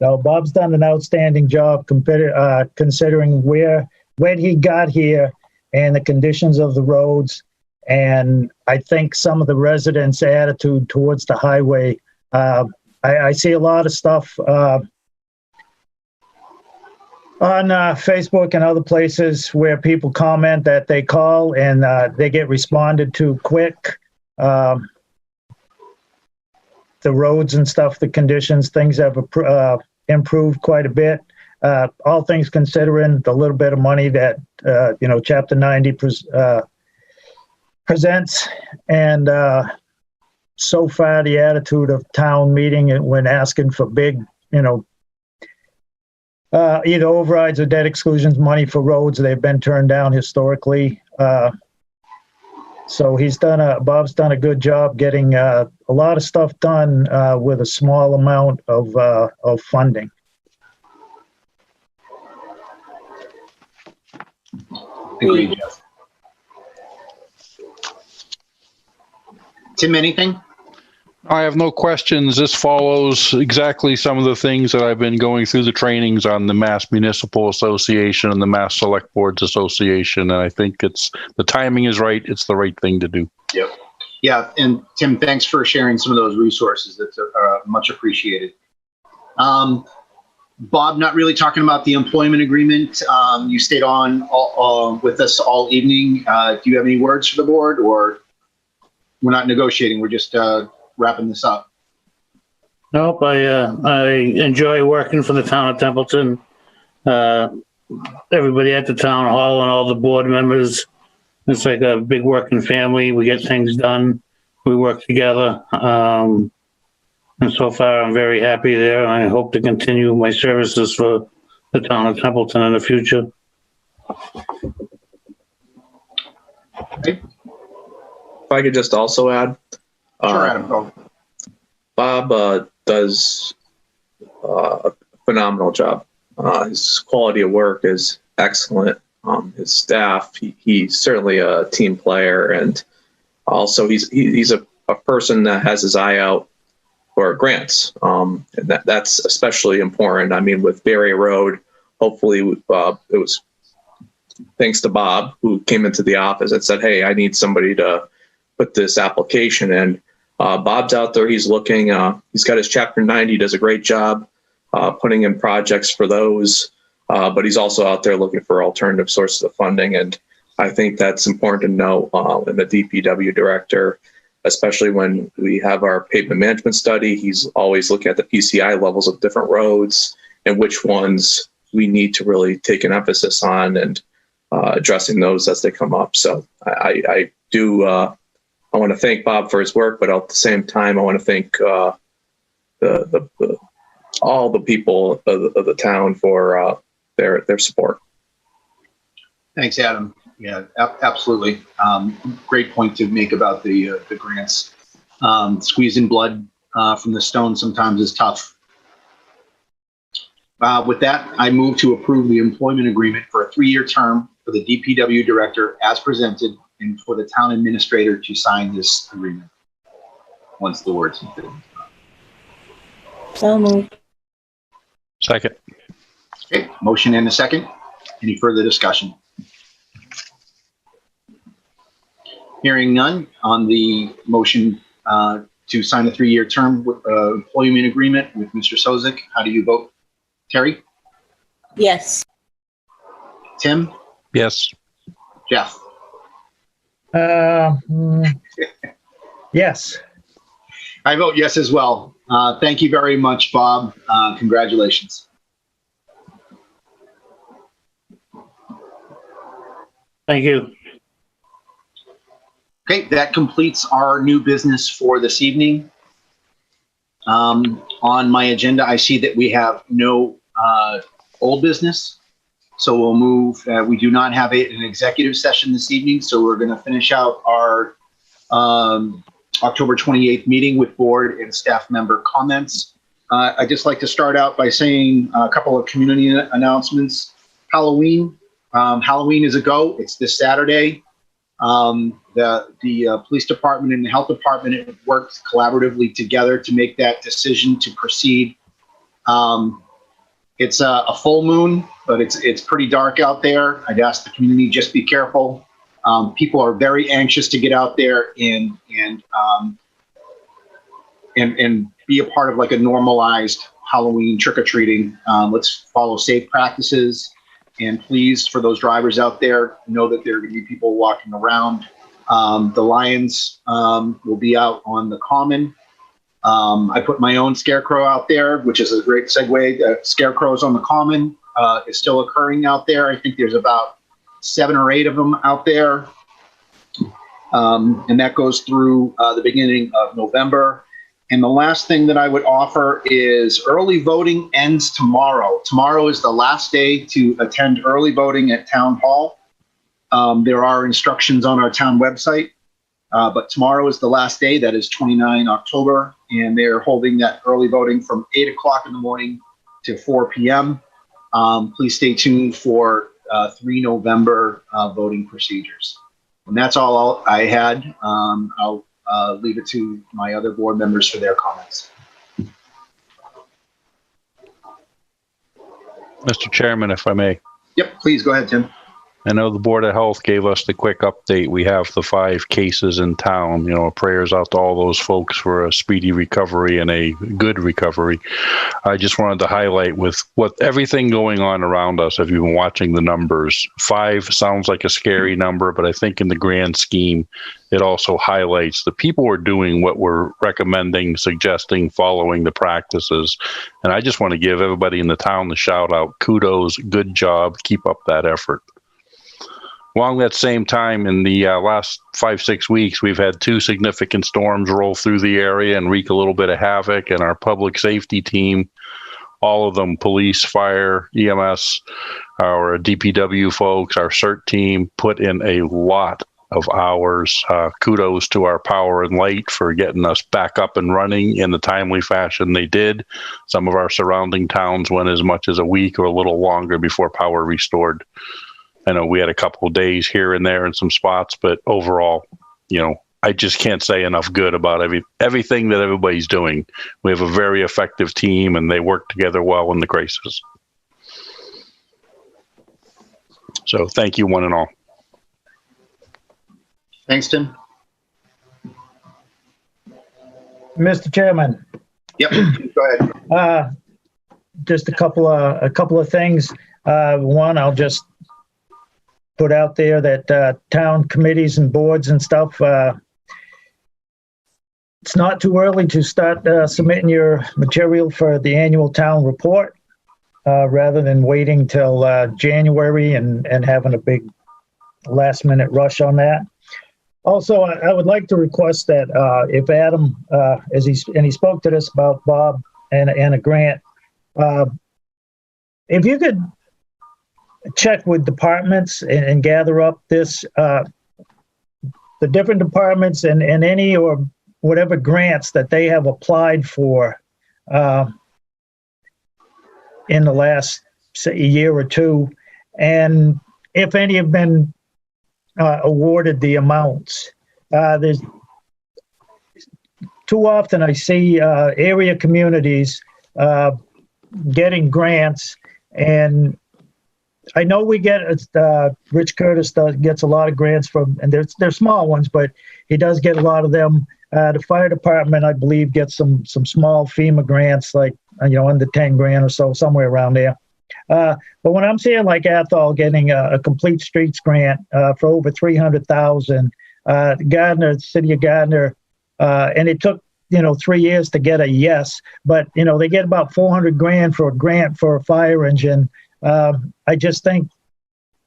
No, Bob's done an outstanding job considering when he got here and the conditions of the roads, and I think some of the residents' attitude towards the highway. I see a lot of stuff on Facebook and other places where people comment that they call and they get responded to quick. The roads and stuff, the conditions, things have improved quite a bit. All things considering, the little bit of money that, Chapter 90 presents. And so far, the attitude of town meeting when asking for big, either overrides or debt exclusions money for roads, they've been turned down historically. So Bob's done a good job getting a lot of stuff done with a small amount of funding. Agreed, Jeff. Tim, anything? I have no questions. This follows exactly some of the things that I've been going through the trainings on the Mass Municipal Association and the Mass Select Boards Association. And I think the timing is right. It's the right thing to do. Yep. Yeah. And Tim, thanks for sharing some of those resources. That's much appreciated. Bob, not really talking about the employment agreement. You stayed on with us all evening. Do you have any words for the board, or we're not negotiating? We're just wrapping this up. Nope, I enjoy working for the town of Templeton. Everybody at the town hall and all the board members, it's like a big working family. We get things done. We work together. And so far, I'm very happy there. I hope to continue my services for the town of Templeton in the future. Okay. If I could just also add, sure, Adam, go. Bob does a phenomenal job. His quality of work is excellent. His staff, he's certainly a team player, and also he's a person that has his eye out for grants. And that's especially important. I mean, with Barrier Road, hopefully it was thanks to Bob, who came into the office and said, "Hey, I need somebody to put this application in." Bob's out there. He's looking. He's got his Chapter 90. Does a great job putting in projects for those. But he's also out there looking for alternative sources of funding. And I think that's important to know in the DPW director, especially when we have our pavement management study. He's always looking at the PCI levels of different roads and which ones we need to really take an emphasis on and addressing those as they come up. So I I want to thank Bob for his work, but at the same time, I want to thank all the people of the town for their support. Thanks, Adam. Yeah, absolutely. Great point to make about the grants. Squeezing blood from the stone sometimes is tough. With that, I move to approve the employment agreement for a 3-year term for the DPW director as presented, and for the town administrator to sign this agreement once the words have been. So moved. Second. Okay, motion and a second. Any further discussion? Hearing none on the motion to sign a 3-year term employment agreement with Mr. Sozik. How do you vote? Terry? Yes. Tim? Yes. Jeff? Yes. I vote yes as well. Thank you very much, Bob. Congratulations. Thank you. Okay, that completes our new business for this evening. On my agenda, I see that we have no old business. So we'll move, we do not have an executive session this evening, so we're going to finish out our October 28th meeting with board and staff member comments. I'd just like to start out by saying a couple of community announcements. Halloween is a go. It's this Saturday. The police department and the health department have worked collaboratively together to make that decision to proceed. It's a full moon, but it's pretty dark out there. I'd ask the community just be careful. People are very anxious to get out there and be a part of like a normalized Halloween trick-or-treating. Let's follow safe practices. And please, for those drivers out there, know that there are going to be people walking around. The Lions will be out on the Common. I put my own scarecrow out there, which is a great segue. Scarecrows on the Common is still occurring out there. I think there's about 7 or 8 of them out there. And that goes through the beginning of November. And the last thing that I would offer is early voting ends tomorrow. Tomorrow is the last day to attend early voting at Town Hall. There are instructions on our town website, but tomorrow is the last day. That is 29 October, and they're holding that early voting from 8 o'clock in the morning to 4 p.m. Please stay tuned for 3 November voting procedures. And that's all I had. I'll leave it to my other board members for their comments. Mr. Chairman, if I may. Yep, please go ahead, Tim. I know the Board of Health gave us the quick update. We have the 5 cases in town. You know, prayers out to all those folks for a speedy recovery and a good recovery. I just wanted to highlight with everything going on around us, if you've been watching the numbers, 5 sounds like a scary number, but I think in the grand scheme, it also highlights the people are doing what we're recommending, suggesting, following the practices. And I just want to give everybody in the town the shout out. Kudos, good job, keep up that effort. Along that same time, in the last 5-6 weeks, we've had 2 significant storms roll through the area and wreak a little bit of havoc. And our public safety team, all of them, police, fire, EMS, our DPW folks, our CERT team, put in a lot of hours. Kudos to our power and light for getting us back up and running in the timely fashion they did. Some of our surrounding towns went as much as a week or a little longer before power restored. I know we had a couple of days here and there in some spots, but overall, you know, I just can't say enough good about everything that everybody's doing. We have a very effective team and they work together well in the crisis. So thank you, one and all. Thanks, Tim. Mr. Chairman. Yep, go ahead. Just a couple of things. One, I'll just put out there that town committees and boards and stuff, it's not too early to start submitting your material for the annual town report, rather than waiting till January and having a big last minute rush on that. Also, I would like to request that if Adam, he spoke to this about Bob and a grant, if you could check with departments and gather up this, the different departments and any or whatever grants that they have applied for in the last, say, a year or two, and if any have been awarded the amounts. There's too often I see area communities getting grants, and I know we get Rich Curtis gets a lot of grants from, and they're small ones, but he does get a lot of them. The fire department, I believe, gets some small FEMA grants, like under 10 grand or so, somewhere around there. But when I'm seeing like Athol getting a complete streets grant for over $300,000, Gardner, city of Gardner, and it took 3 years to get a yes, but they get about 400 grand for a grant for a fire engine. I just think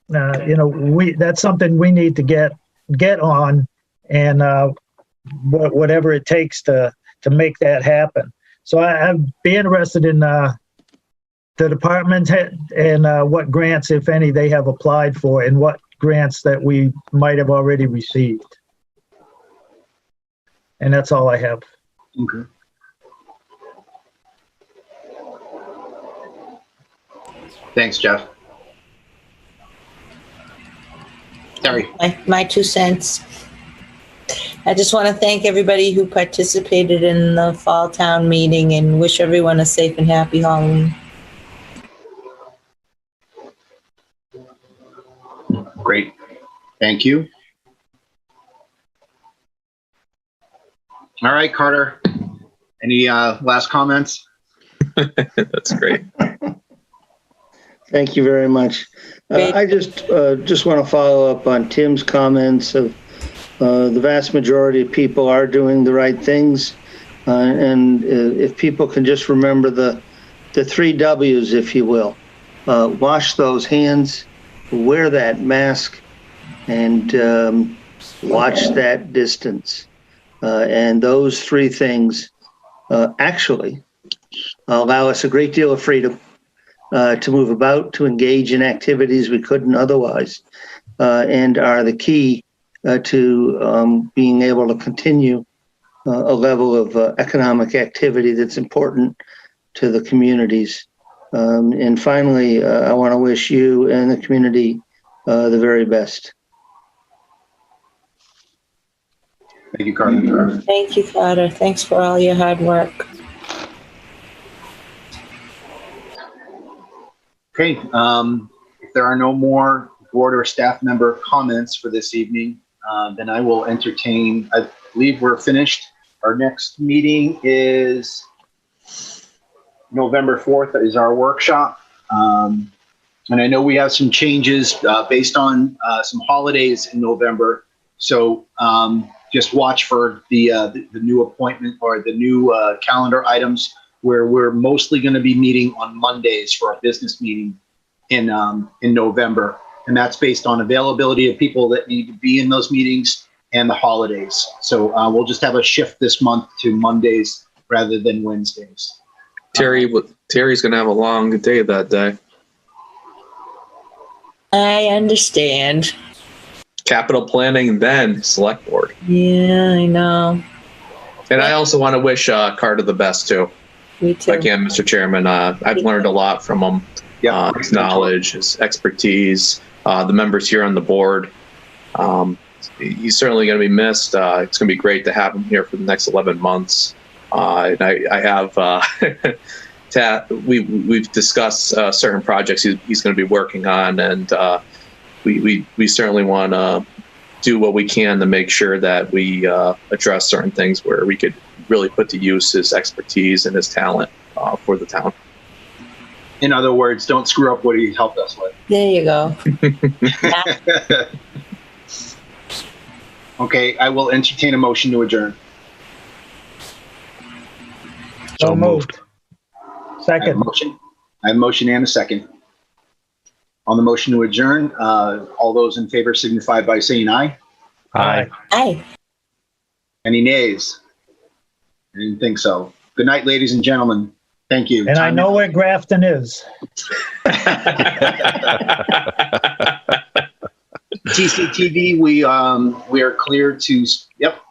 that's something we need to get on, and whatever it takes to make that happen. So I'd be interested in the department and what grants, if any, they have applied for, and what grants that we might have already received. And that's all I have. Okay. Thanks, Jeff. Terry. My 2 cents. I just want to thank everybody who participated in the fall town meeting and wish everyone a safe and happy Halloween. Great. Thank you. All right, Carter. Any last comments? That's great. Thank you very much. I just want to follow up on Tim's comments of the vast majority of people are doing the right things. And if people can just remember the 3 W's, if you will, wash those hands, wear that mask, and watch that distance. And those 3 things actually allow us a great deal of freedom to move about, to engage in activities we couldn't otherwise, and are the key to being able to continue a level of economic activity that's important to the communities. And finally, I want to wish you and the community the very best. Thank you, Carter. Thank you, Carter. Thanks for all your hard work. Okay. If there are no more board or staff member comments for this evening, then I will entertain. I believe we're finished. Our next meeting is November 4th is our workshop. And I know we have some changes based on some holidays in November. So just watch for the new appointment or the new calendar items, where we're mostly going to be meeting on Mondays for our business meeting in November. And that's based on availability of people that need to be in those meetings and the holidays. So we'll just have a shift this month to Mondays rather than Wednesdays. Terry's going to have a long day that day. I understand. Capital planning, then select board. Yeah, I know. And I also want to wish Carter the best too. Me too. If I can, Mr. Chairman. I've learned a lot from him. His knowledge, his expertise, the members here on the board. He's certainly going to be missed. It's going to be great to have him here for the next 11 months. And I have we've discussed certain projects he's going to be working on, and we certainly want to do what we can to make sure that we address certain things where we could really put to use his expertise and his talent for the town. In other words, don't screw up what he helped us with. There you go. Okay, I will entertain a motion to adjourn. So moved. Second. I have a motion and a second. On the motion to adjourn, all those in favor signify by saying aye. Aye. Aye. Any nays? I didn't think so. Good night, ladies and gentlemen. Thank you. And I know where Grafton is. TCTV, we are clear to, yep,